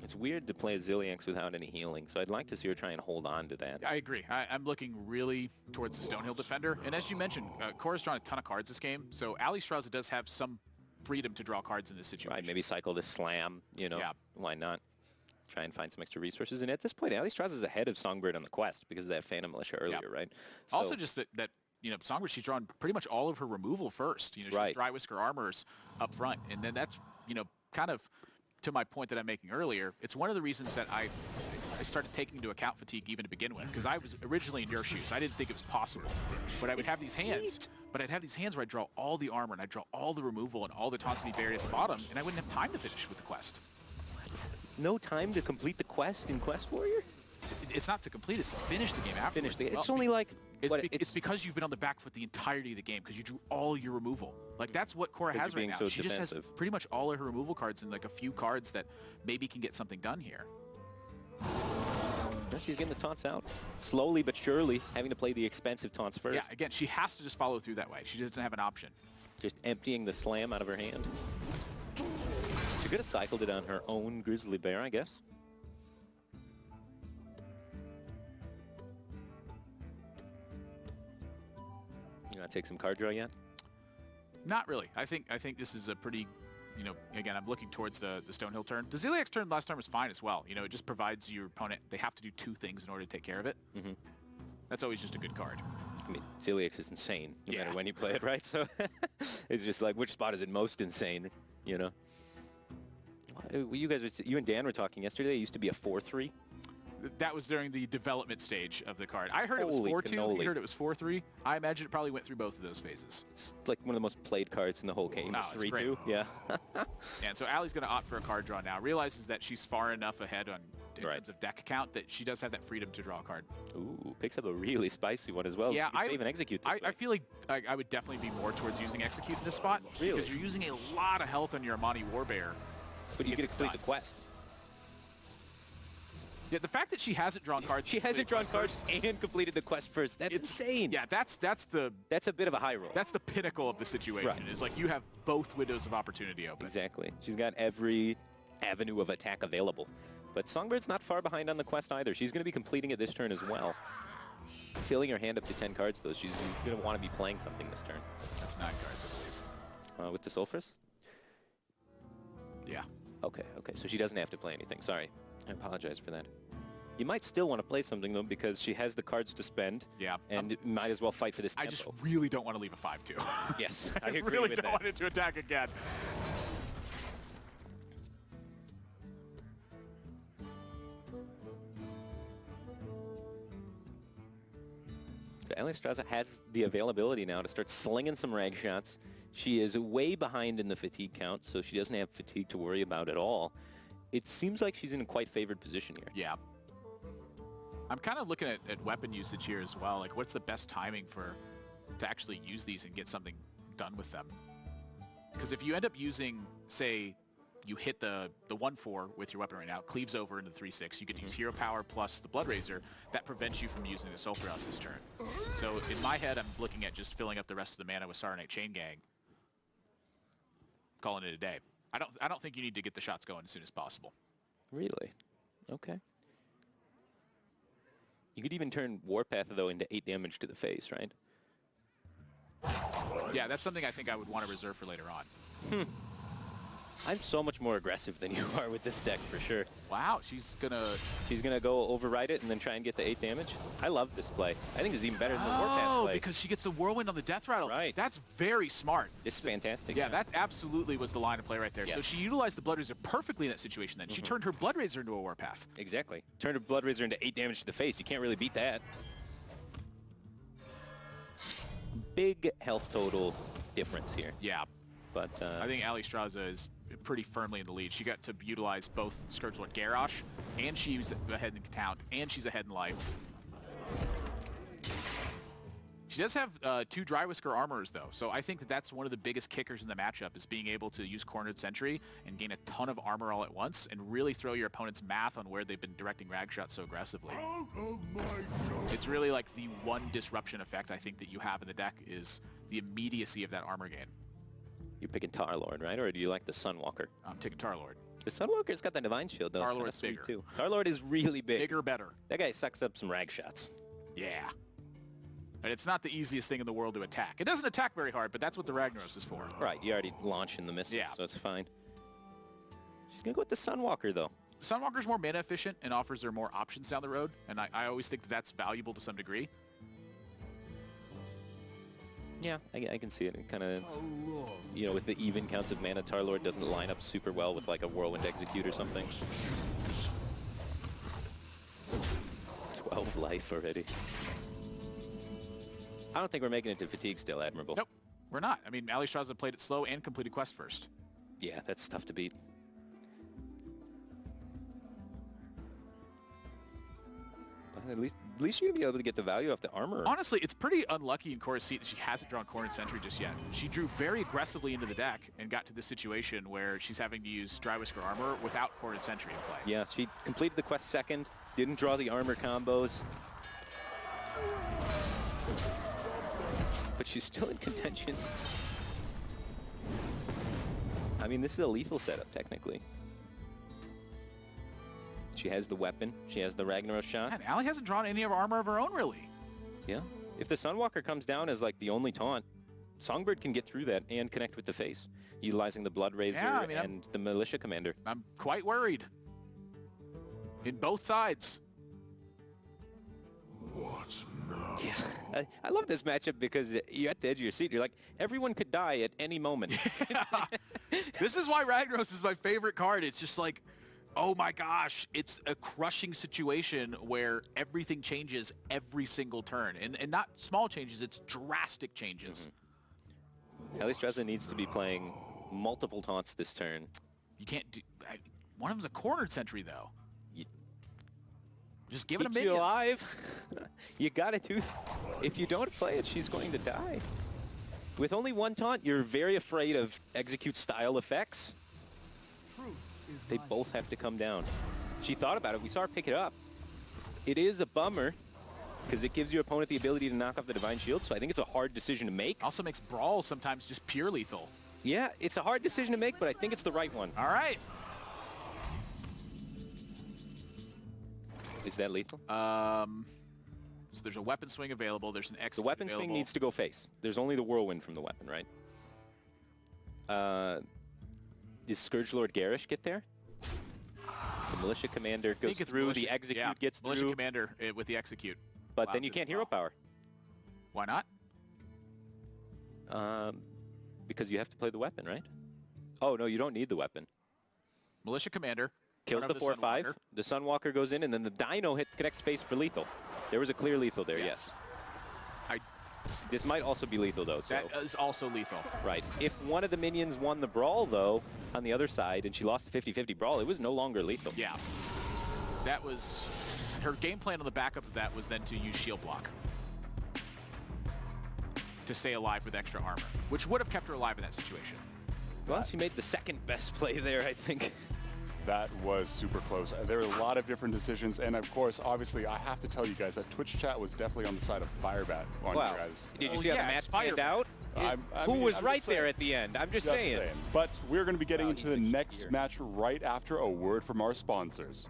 It's weird to play Zilliax without any healing, so I'd like to see her try and hold on to that. I agree. I'm looking really towards the Stonehill Defender. And as you mentioned, Cora's drawn a ton of cards this game, so Alliestrasza does have some freedom to draw cards in this situation. Right, maybe cycle the Slam, you know, why not? Try and find some extra resources. And at this point, Alliestrasza is ahead of Songbird on the quest because of that Phantom Militia earlier, right? So, also just that you know, Songbird, she's drawn pretty much all of her removal first. You know, she's Dry Whisker Armors up front. And then that's, you know, kind of to my point that I'm making earlier, it's one of the reasons that I started taking into account fatigue even to begin with, because I was originally in your shoes. I didn't think it was possible. But I would have these hands, where I'd draw all the armor, and I'd draw all the removal, and all the taunts would be buried at the bottom, and I wouldn't have time to finish with the quest. What? No time to complete the quest in Quest Warrior? It's not to complete, it's to finish the game afterwards. It's only like... It's because you've been on the back foot the entirety of the game, because you drew all your removal. Like, that's what Cora has right now. She just has pretty much all of her removal cards and like a few cards that maybe can get something done here. She's getting the taunts out. Slowly but surely, having to play the expensive taunts first. Yeah, again, she has to just follow through that way. She doesn't have an option. Just emptying the Slam out of her hand. She could have cycled it on her own Grizzly Bear, I guess. You want to take some card draw yet? Not really. I think this is a pretty, you know, again, I'm looking towards the Stonehill turn. The Zilliax turn last time was fine as well. You know, it just provides your opponent, they have to do two things in order to take care of it. That's always just a good card. I mean, Zilliax is insane no matter when you play it, right? So it's just like, which spot is it most insane, you know? You and Dan were talking yesterday. It used to be a 4-3. That was during the development stage of the card. I heard it was 4-2. You heard it was 4-3. I imagine it probably went through both of those phases. It's like one of the most played cards in the whole game. No, 3-2. Yeah. And so Allie's going to opt for a card draw now. Realizes that she's far enough ahead in terms of deck count that she does have that freedom to draw a card. Ooh, picks up a really spicy one as well. Yeah, I even execute this I feel like I would definitely be more towards using execute in this spot. Really? Because you're using a lot of health on your Amani Warbear. But you can complete the quest. Yeah, the fact that she hasn't drawn cards. She hasn't drawn cards and completed the quest first. That's insane. Yeah, that's a bit of a high roll. That's the pinnacle of the situation. Right. It's like you have both windows of opportunity open. Exactly. She's got every avenue of attack available. But Songbird's not far behind on the quest either. She's going to be completing it this turn as well. Filling her hand up to 10 cards, though. She's going to want to be playing something this turn. That's 9 cards, I believe. With the Sulfurous? Yeah. Okay, so she doesn't have to play anything. Sorry. I apologize for that. You might still want to play something, though, because she has the cards to spend. Yeah. And might as well fight for this tempo. I just really don't want to leave a 5-2. Yes, I agree really with don't want it to attack again. So Alliestrasza has the availability now to start slinging some rag shots. She is way behind in the fatigue count, so she doesn't have fatigue to worry about at all. It seems like she's in a quite favored position here. Yeah. I'm kind of looking at weapon usage here as well. Like, what's the best timing to actually use these and get something done with them? Because if you end up using, say, you hit the 1-4 with your weapon right now, it cleaves over into the 3-6. You could use hero power plus the Blood Razor. That prevents you from using the Soul Thrust this turn. So in my head, I'm looking at just filling up the rest of the mana with Saronite Chain Gang. Calling it a day. I don't think you need to get the shots going as soon as possible. Really? Okay. You could even turn Warpath, though, into 8 damage to the face, right? Yeah, that's something I think I would want to reserve for later on. I'm so much more aggressive than you are with this deck, for sure. Wow, she's gonna go override it and then try and get the 8 damage? I love this play. I think it's even better than the Warpath play. Because she gets the Whirlwind on the Death Rattle. Right. That's very smart. It's fantastic. Yeah, that absolutely was the line of play right there. Yes. So she utilized the Blood Razor perfectly in that situation then. She turned her Blood Razor into a Warpath. Exactly. Turned her Blood Razor into 8 damage to the face. You can't really beat that. Big health total difference here. Yeah. But I think Alliestrasza is pretty firmly in the lead. She got to utilize both Scourge Lord Garrosh, and she's ahead in count, and she's ahead in life. She does have 2 Dry Whisker Armorers, though, so I think that's one of the biggest kickers in the matchup is being able to use Cornered Sentry and gain a ton of armor all at once and really throw your opponent's math on where they've been directing rag shots so aggressively. It's really like the one disruption effect I think that you have in the deck is the immediacy of that armor gain. You're picking Tarlord, right? Or do you like the Sunwalker? I'm taking Tarlord. The Sunwalker's got the Divine Shield, though. Tarlord's bigger. Too. Tarlord is really big. Bigger, better. That guy sucks up some rag shots. Yeah. And it's not the easiest thing in the world to attack. It doesn't attack very hard, but that's what the Ragnaros is for. Right, you already launch in the missiles, Yeah. so it's fine. She's going to go with the Sunwalker, though. Sunwalker's more mana efficient and offers her more options down the road, and I always think that that's valuable to some degree. Yeah, I can see it. It kind of, you know, with the even counts of mana, Tarlord doesn't line up super well with like a Whirlwind Execute or something. 12 life already. I don't think we're making it to fatigue still, Admirable. Nope, we're not. I mean, Alliestrasza played it slow and completed quest first. Yeah, that's tough to beat. But at least you're going to be able to get the value off the armor. Honestly, it's pretty unlucky in Cora's seat that she hasn't drawn Cornered Sentry just yet. She drew very aggressively into the deck and got to this situation where she's having to use Dry Whisker Armor without Cornered Sentry in play. Yeah, she completed the quest second, didn't draw the armor combos. But she's still in contention. I mean, this is a lethal setup, technically. She has the weapon. She has the Ragnaros shot. Man, Allie hasn't drawn any of armor of her own, really. Yeah. If the Sunwalker comes down as, like, the only taunt, Songbird can get through that and connect with the face, utilizing the Blood Razor and the Militia Commander. I'm quite worried. In both sides. What now? Yeah. I love this matchup because you're at the edge of your seat. You're like, everyone could die at any moment. This is why Ragnaros is my favorite card. It's just like, oh my gosh, it's a crushing situation where everything changes every single turn. And not small changes, it's drastic changes. Alliestrasza needs to be playing multiple taunts this turn. You can't do... one of them's a Cornered Sentry, though. Just give it a Keeps minute. you alive. You gotta do... If you don't play it, she's going to die. With only one taunt, you're very afraid of execute style effects. They both have to come down. She thought about it. We saw her pick it up. It is a bummer because it gives your opponent the ability to knock off the Divine Shield, so I think it's a hard decision to make. Also makes Brawl sometimes just pure lethal. Yeah, it's a hard decision to make, but I think it's the right one. All right. Is that lethal? So there's a weapon swing available. There's an execute The weapon available. swing needs to go face. There's only the Whirlwind from the weapon, right? does Scourge Lord Garish get there? The Militia Commander I think goes it's through, militia, the Execute yeah, gets Militia through, Commander with the Execute. but then allows you it can't as hero well. power. Why not? Because you have to play the weapon, right? Oh, no, you don't need the weapon. Militia Commander. Kills the 4/5. Sunwalker. The Sunwalker goes in, and then the Dino hit connects face for lethal. There was a clear lethal there, yes. This might also be lethal, though. So. That is also lethal. Right. If one of the minions won the brawl, though, on the other side, and she lost the 50-50 brawl, it was no longer lethal. Yeah. That was... Her game plan on the backup of that was then to use shield block to stay alive with extra armor, which would have kept her alive in that situation. Well, she made the second best play there, I think. That was super close. There were a lot of different decisions, and of course, obviously, I have to tell you guys that Twitch chat was definitely on the side of Firebat on Wow. you guys. Did you Oh, see how yeah, the match it's panned Firebat. out? Who I'm was just right there saying. at the end? I'm just Just saying. But we're going to be getting Wow, into he's the a next cheater. match right after a word from our sponsors.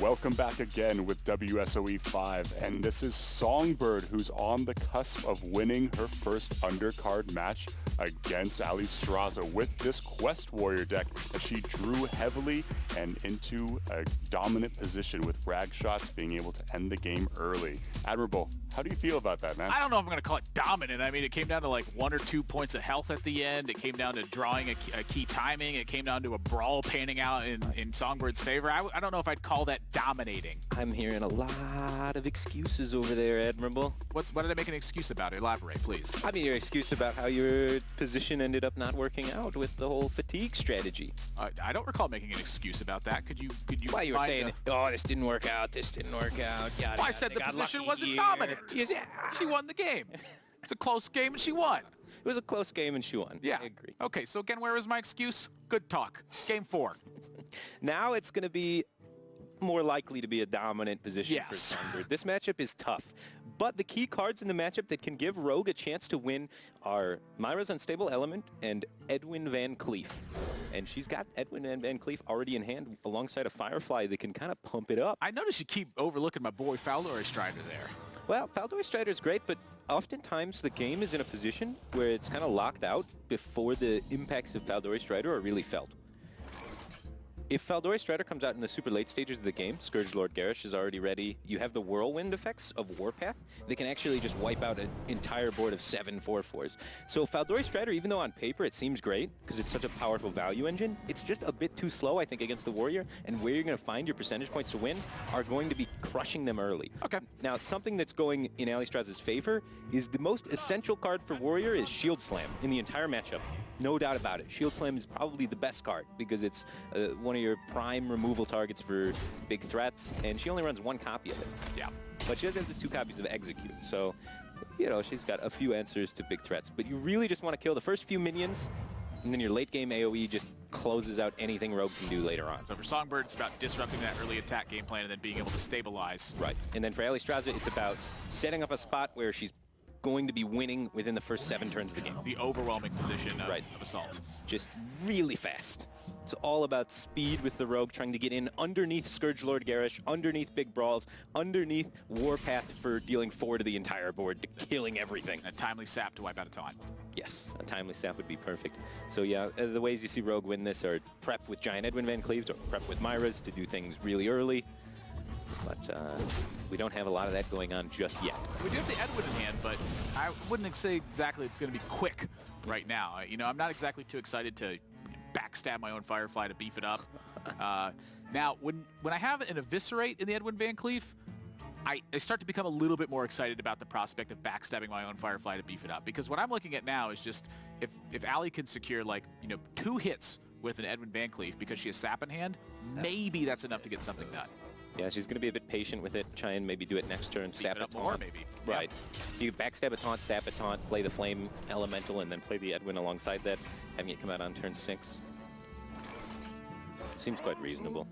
Welcome back again with WSOE 5, and this is Songbird, who's on the cusp of winning her first undercard match against Alliestrasza with this Quest Warrior deck that she drew heavily and into a dominant position with rag shots, being able to end the game early. Admirable, how do you feel about that, man? I don't know if I'm going to call it dominant. I mean, it came down to like 1 or 2 points of health at the end. It came down to drawing a key timing. It came down to a brawl panning out in Songbird's favor. I don't know if I'd call that dominating. I'm hearing a lot of excuses over there, Admirable. What did I make an excuse about? Elaborate, please. I mean, your excuse about how your position ended up not working out with the whole fatigue strategy. I don't recall making an excuse about that. Could you? Well, you were saying, oh, this didn't work out, this didn't work out. Yada, Well, I yada, said they the got position lucky wasn't here. dominant. Yeah. She won the game. It's a close game and she won. It was a close game and she won. Yeah. I agree. Okay, so again, where is my excuse? Good talk. Game 4. Now it's going to be more likely to be a dominant position for Yes. Songbird. This matchup is tough, But the key cards in the matchup that can give Rogue a chance to win are Myra's Unstable Element and Edwin Van Cleef. And she's got Edwin Van Cleef already in hand alongside a Firefly that can kind of pump it up. I notice you keep overlooking my boy Alliestrasza there. Well, Alliestrasza is great, but oftentimes the game is in a position where it's kind of locked out before the impacts of Alliestrasza are really felt. If Alliestrasza comes out in the super late stages of the game, Scourge Lord Garrosh is already ready. You have the whirlwind effects of Warpath. They can actually just wipe out an entire board of 7 4/4s. So Alliestrasza, even though on paper it seems great because it's such a powerful value engine, it's just a bit too slow, I think, against the Warrior. And where you're going to find your percentage points to win are going to be crushing them early. Okay. Now, something that's going in Alliestrasza's favor is the most essential card for Warrior is Shield Slam in the entire matchup. No doubt about it. Shield Slam is probably the best card because it's one of your prime removal targets for big threats, and she only runs 1 copy of it. Yeah. But she does have the 2 copies of Execute, so, you know, she's got a few answers to big threats. But you really just want to kill the first few minions, and then your late game AoE just closes out anything Rogue can do later on. So for Songbird, it's about disrupting that early attack game plan and then being able to stabilize. Right. And then for Alliestrasza, it's about setting up a spot where she's going to be winning within the first 7 turns of the game. The overwhelming position of, Right. of assault. Just really fast. It's all about speed with the Rogue, trying to get in underneath Scourge Lord Garrosh, underneath big brawls, underneath Warpath for dealing 4 to the entire board, killing everything. A timely sap to wipe out a taunt. Yes, a timely sap would be perfect. So yeah, the ways you see Rogue win this are prep with Giant Edwin Van Cleaves or prep with Myra's to do things really early. But we don't have a lot of that going on just yet. We do have the Edwin in hand, but I wouldn't say exactly it's going to be quick right now. You know, I'm not exactly too excited to backstab my own Firefly to beef it up. Now, when I have an Eviscerate in the Edwin Van Cleef, I start to become a little bit more excited about the prospect of backstabbing my own Firefly to beef it up. Because what I'm looking at now is just, if Allie can secure, like, you know, 2 hits with an Edwin Van Cleef because she has sap in hand, maybe that's enough to get something done. Yeah, she's going to be a bit patient with it, try and maybe do it next turn, sap it a up taunt. more, maybe. Right. You backstab a taunt, sap a taunt, play the Flame Elemental, and then play the Edwin alongside that, having it come out on turn 6. Seems quite reasonable.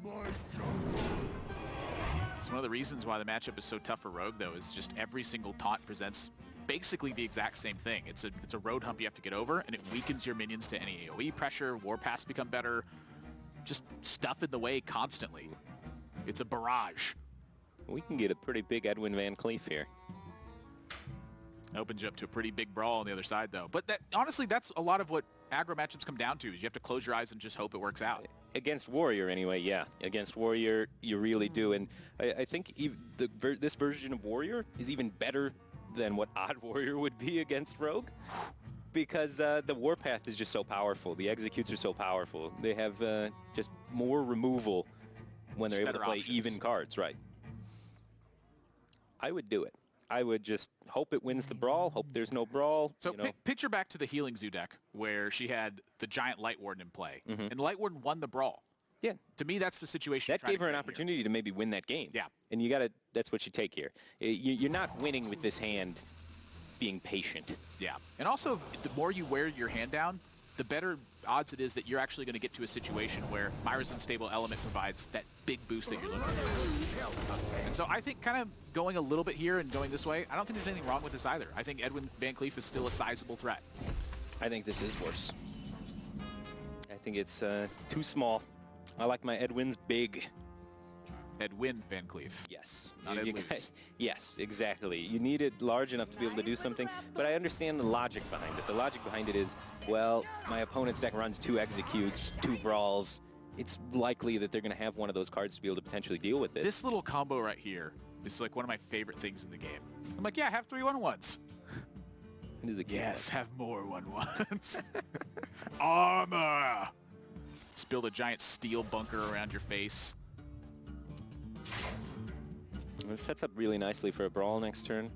It's one of the reasons why the matchup is so tough for Rogue, though, is just every single taunt presents basically the exact same thing. It's a road hump you have to get over, and it weakens your minions to any AoE pressure, Warpaths become better, just stuff in the way constantly. It's a barrage. We can get a pretty big Edwin Van Cleef here. Opens you up to a pretty big brawl on the other side, though. But that, honestly, that's a lot of what aggro matchups come down to, is you have to close your eyes and just hope it works out. Against Warrior, anyway, yeah. Against Warrior, you really do. And I think this version of Warrior is even better than what Odd Warrior would be against Rogue. Because the Warpath is just so powerful. The Executes are so powerful. They have just more removal when they're able to play even cards, right? I would do it. I would just hope it wins the brawl, hope there's no brawl. So you know. Picture back to the Healing Zoo deck where she had the giant Light Warden in play, and the Light Warden won the brawl. Yeah. To me, that's the situation. That gave her an opportunity to maybe win that game. Yeah. And you gotta, that's what you take here. You're not winning with this hand being patient. Yeah. And also, the more you wear your hand down, the better odds it is that you're actually going to get to a situation where Myra's Unstable Element provides that big boost that you're looking for. And so I think kind of going a little bit here and going this way, I don't think there's anything wrong with this either. I think Edwin Van Cleef is still a sizable threat. I think this is worse. I think it's too small. I like my Edwin's big. Edwin Van Cleef. Yes. Not Ed Lewis. Yes, exactly. You need it large enough to be able to do something, but I understand the logic behind it. The logic behind it is, well, my opponent's deck runs 2 Executes, 2 Brawls. It's likely that they're going to have one of those cards to be able to potentially deal with this. This little combo right here is like one of my favorite things in the game. I'm like, yeah, have 3 1/1s. It is a game. Yes, have more 1/1s. Armor! Just build a giant steel bunker around your face. This sets up really nicely for a brawl next turn.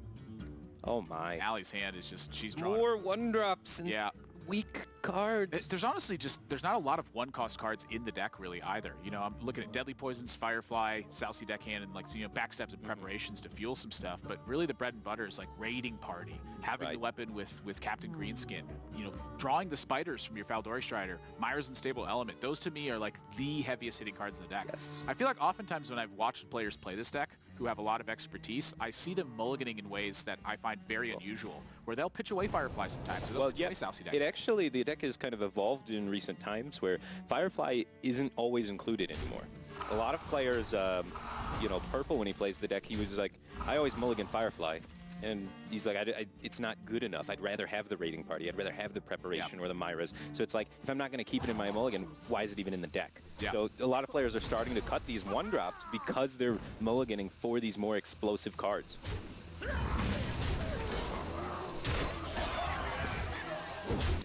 Oh my. Allie's hand is just, she's drawing. More 1-drops and Yeah. weak cards. There's honestly just, there's not a lot of 1-cost cards in the deck really either. You know, I'm looking at Deadly Poisons, Firefly, Sousy deckhand, and like, you know, backstabs and preparations to fuel some stuff. But really the bread and butter is like Raiding Party, having the weapon with Captain Greenskin, you know, drawing the spiders from your Alliestrasza, Myra's Unstable Element. Those to me are like the heaviest hitting cards in the deck. Yes. I feel like oftentimes when I've watched players play this deck, who have a lot of expertise, I see them mulliganing in ways that I find very unusual, where they'll pitch away Firefly sometimes, or they'll pitch away Southsea deck. It actually, the deck has kind of evolved in recent times where Firefly isn't always included anymore. A lot of players, you know, Purple, when he plays the deck, he was like, I always mulligan Firefly. And he's like, it's not good enough. I'd rather have the raiding party. I'd rather have the preparation or the Myras. So it's like, if I'm not going to keep it in my mulligan, why is it even in the deck? So a lot of players are starting to cut these one-drops because they're mulliganing for these more explosive cards.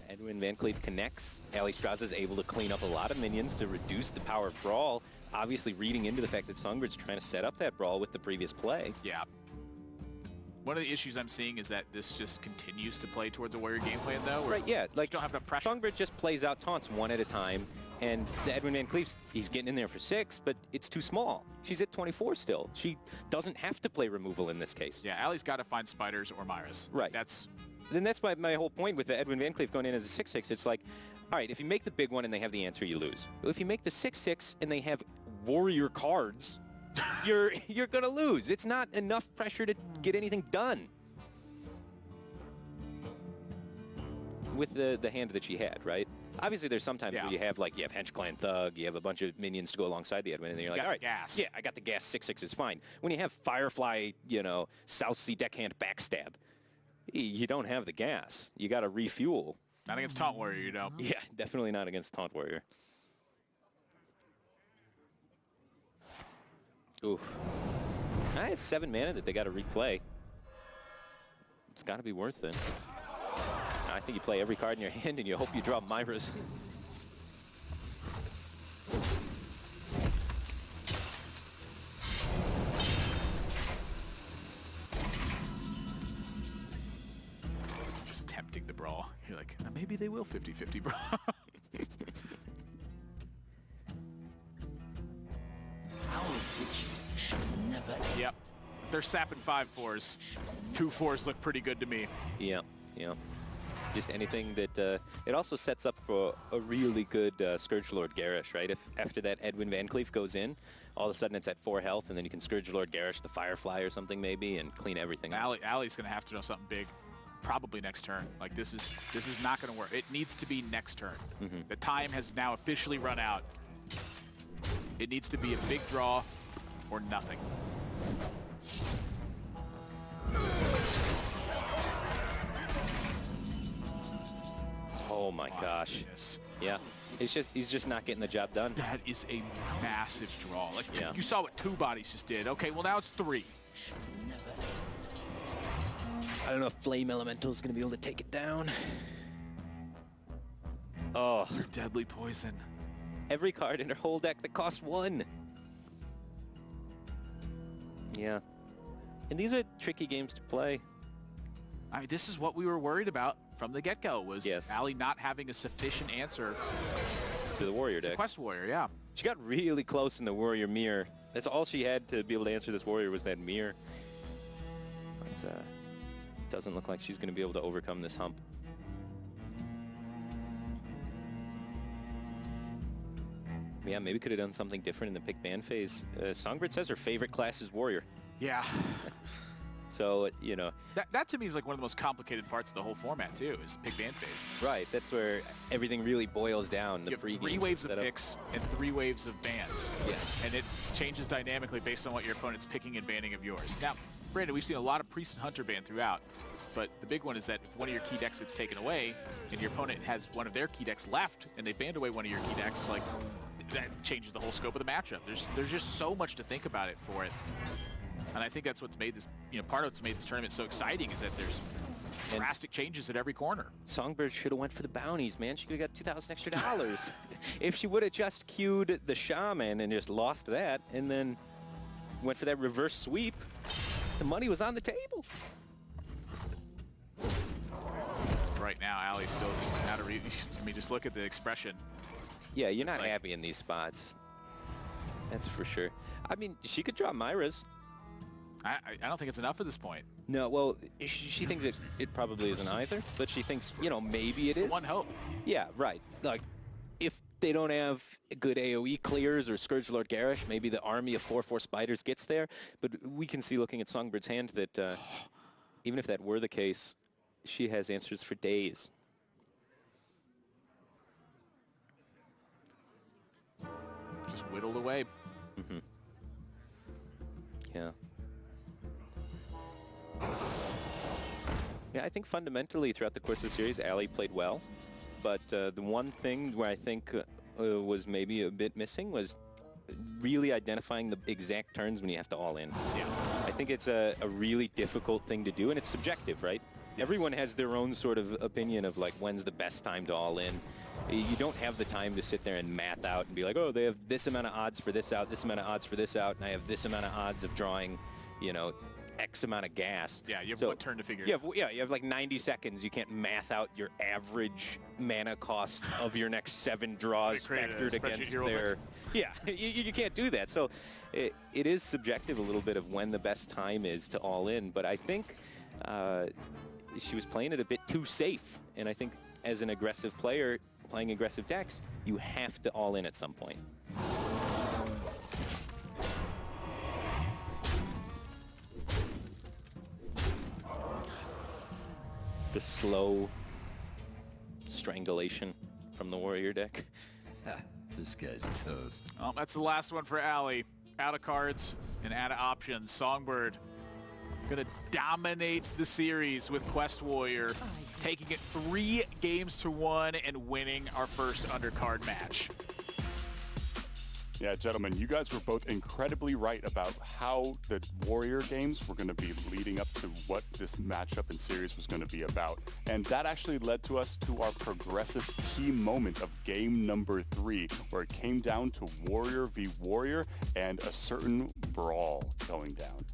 Edwin Van Cleef connects. Alliestrasza is able to clean up a lot of minions to reduce the power of Brawl, obviously reading into the fact that Songbird's trying to set up that Brawl with the previous play. Yeah. One of the issues I'm seeing is that this just continues to play towards a warrior game plan, though. Right, yeah. Like, don't have enough pressure. Songbird just plays out taunts one at a time, and the Edwin Van Cleef, he's getting in there for 6, but it's too small. She's at 24 still. She doesn't have to play removal in this case. Yeah, Allie's got to find spiders or Myras. Right. That's my whole point with the Edwin Van Cleef going in as a 6/6. It's like, all right, if you make the big one and they have the answer, you lose. If you make the 6/6 and they have warrior cards, you're gonna lose. It's not enough pressure to get anything done. With the hand that she had, right? Obviously, there's sometimes where you have Hench Clan Thug, you have a bunch of minions to go alongside the Edwin, and you're like, all right, gas. Yeah, I got the gas, 6/6 is fine. When you have Firefly, you know, Southsea Deckhand Backstab, you don't have the gas. You got to refuel. Not against Taunt Warrior, you know. Yeah, definitely not against Taunt Warrior. Oof. It's 7 mana that they got to replay. It's got to be worth it. I think you play every card in your hand and you hope you draw Myras. Just tempting the Brawl. You're like, maybe they will 50-50 Brawl. Yep. They're sapping 5/4s. 2/4s look pretty good to me. Yeah, yeah. Just anything that it also sets up for a really good Scourgelord Garish, right? If after that Edwin Van Cleef goes in, all of a sudden it's at 4 health, and then you can Scourgelord Garish the Firefly or something maybe, and clean everything up. Allie's gonna have to know something big, probably next turn. Like this is not gonna work. It needs to be next turn. The time has now officially run out. It needs to be a big draw or nothing. Oh my gosh. Goodness. Yeah. He's just not getting the job done. That is a massive draw. Like you saw what 2 bodies just did. Okay, well now it's 3. I don't know if Flame Elemental is going to be able to take it down. Oh. You're deadly poison. Every card in her whole deck that costs 1. Yeah. And these are tricky games to play. I mean, this is what we were worried about from the get-go, was Allie not having a sufficient answer to the warrior deck. Quest Warrior, yeah. She got really close in the warrior mirror. That's all she had to be able to answer this warrior was that mirror. But doesn't look like she's going to be able to overcome this hump. Yeah, maybe could have done something different in the pick ban phase. Songbird says her favorite class is warrior. Yeah. So, you know. That to me is like one of the most complicated parts of the whole format, too, is pick ban phase. Right. That's where everything really boils down. You have 3 waves of picks and 3 waves of bans. Yes. And it changes dynamically based on what your opponent's picking and banning of yours. Now, Brandon, we've seen a lot of Priest and Hunter ban throughout, but the big one is that if one of your key decks gets taken away and your opponent has one of their key decks left and they banned away one of your key decks, like, that changes the whole scope of the matchup. There's just so much to think about it for it. And I think that's what's made this, part of what's made this tournament so exciting is that there's drastic changes at every corner. Songbird should have went for the bounties, man. She could have got 2,000 extra dollars. If she would have just queued the Shaman and just lost that and then went for that reverse sweep, the money was on the table. Right now, Allie's still just out of reach. I mean, just look at the expression. Yeah, you're not happy in these spots. That's for sure. I mean, she could draw Myras. I don't think it's enough at this point. No, well, she thinks it probably isn't either, but she thinks, maybe it is. One hope. Yeah, right. Like, if they don't have good AoE clears or Scourge Lord Garish, maybe the army of 4/4 spiders gets there. But we can see, looking at Songbird's hand, that even if that were the case, she has answers for days. Just whittled away. Mm-hmm. Yeah. Yeah, I think fundamentally throughout the course of the series, Allie played well. But the one thing where I think was maybe a bit missing was really identifying the exact turns when you have to all in. Yeah. I think it's a really difficult thing to do, and it's subjective, right? Yes. Everyone has their own sort of opinion of like when's the best time to all in. You don't have the time to sit there and math out and be like, oh, they have this amount of odds for this out, this amount of odds for this out, and I have this amount of odds of drawing, you know, X amount of gas. Yeah, you have one turn to figure it out. Yeah, you have like 90 seconds. You can't math out your average mana cost of your next 7 draws factored against their... Yeah, you can't do that. So it is subjective a little bit of when the best time is to all in, but I think she was playing it a bit too safe, and I think as an aggressive player playing aggressive decks, you have to all in at some point. The slow strangulation from the warrior deck. This guy's toast. Well, that's the last one for Allie. Out of cards and out of options. Songbird gonna dominate the series with Quest Warrior, taking it 3 games to 1 and winning our first undercard match. Yeah, gentlemen, you guys were both incredibly right about how the Warrior games were going to be leading up to what this matchup and series was going to be about. And that actually led to us to our progressive key moment of game number 3, where it came down to Warrior v. Warrior and a certain brawl going down.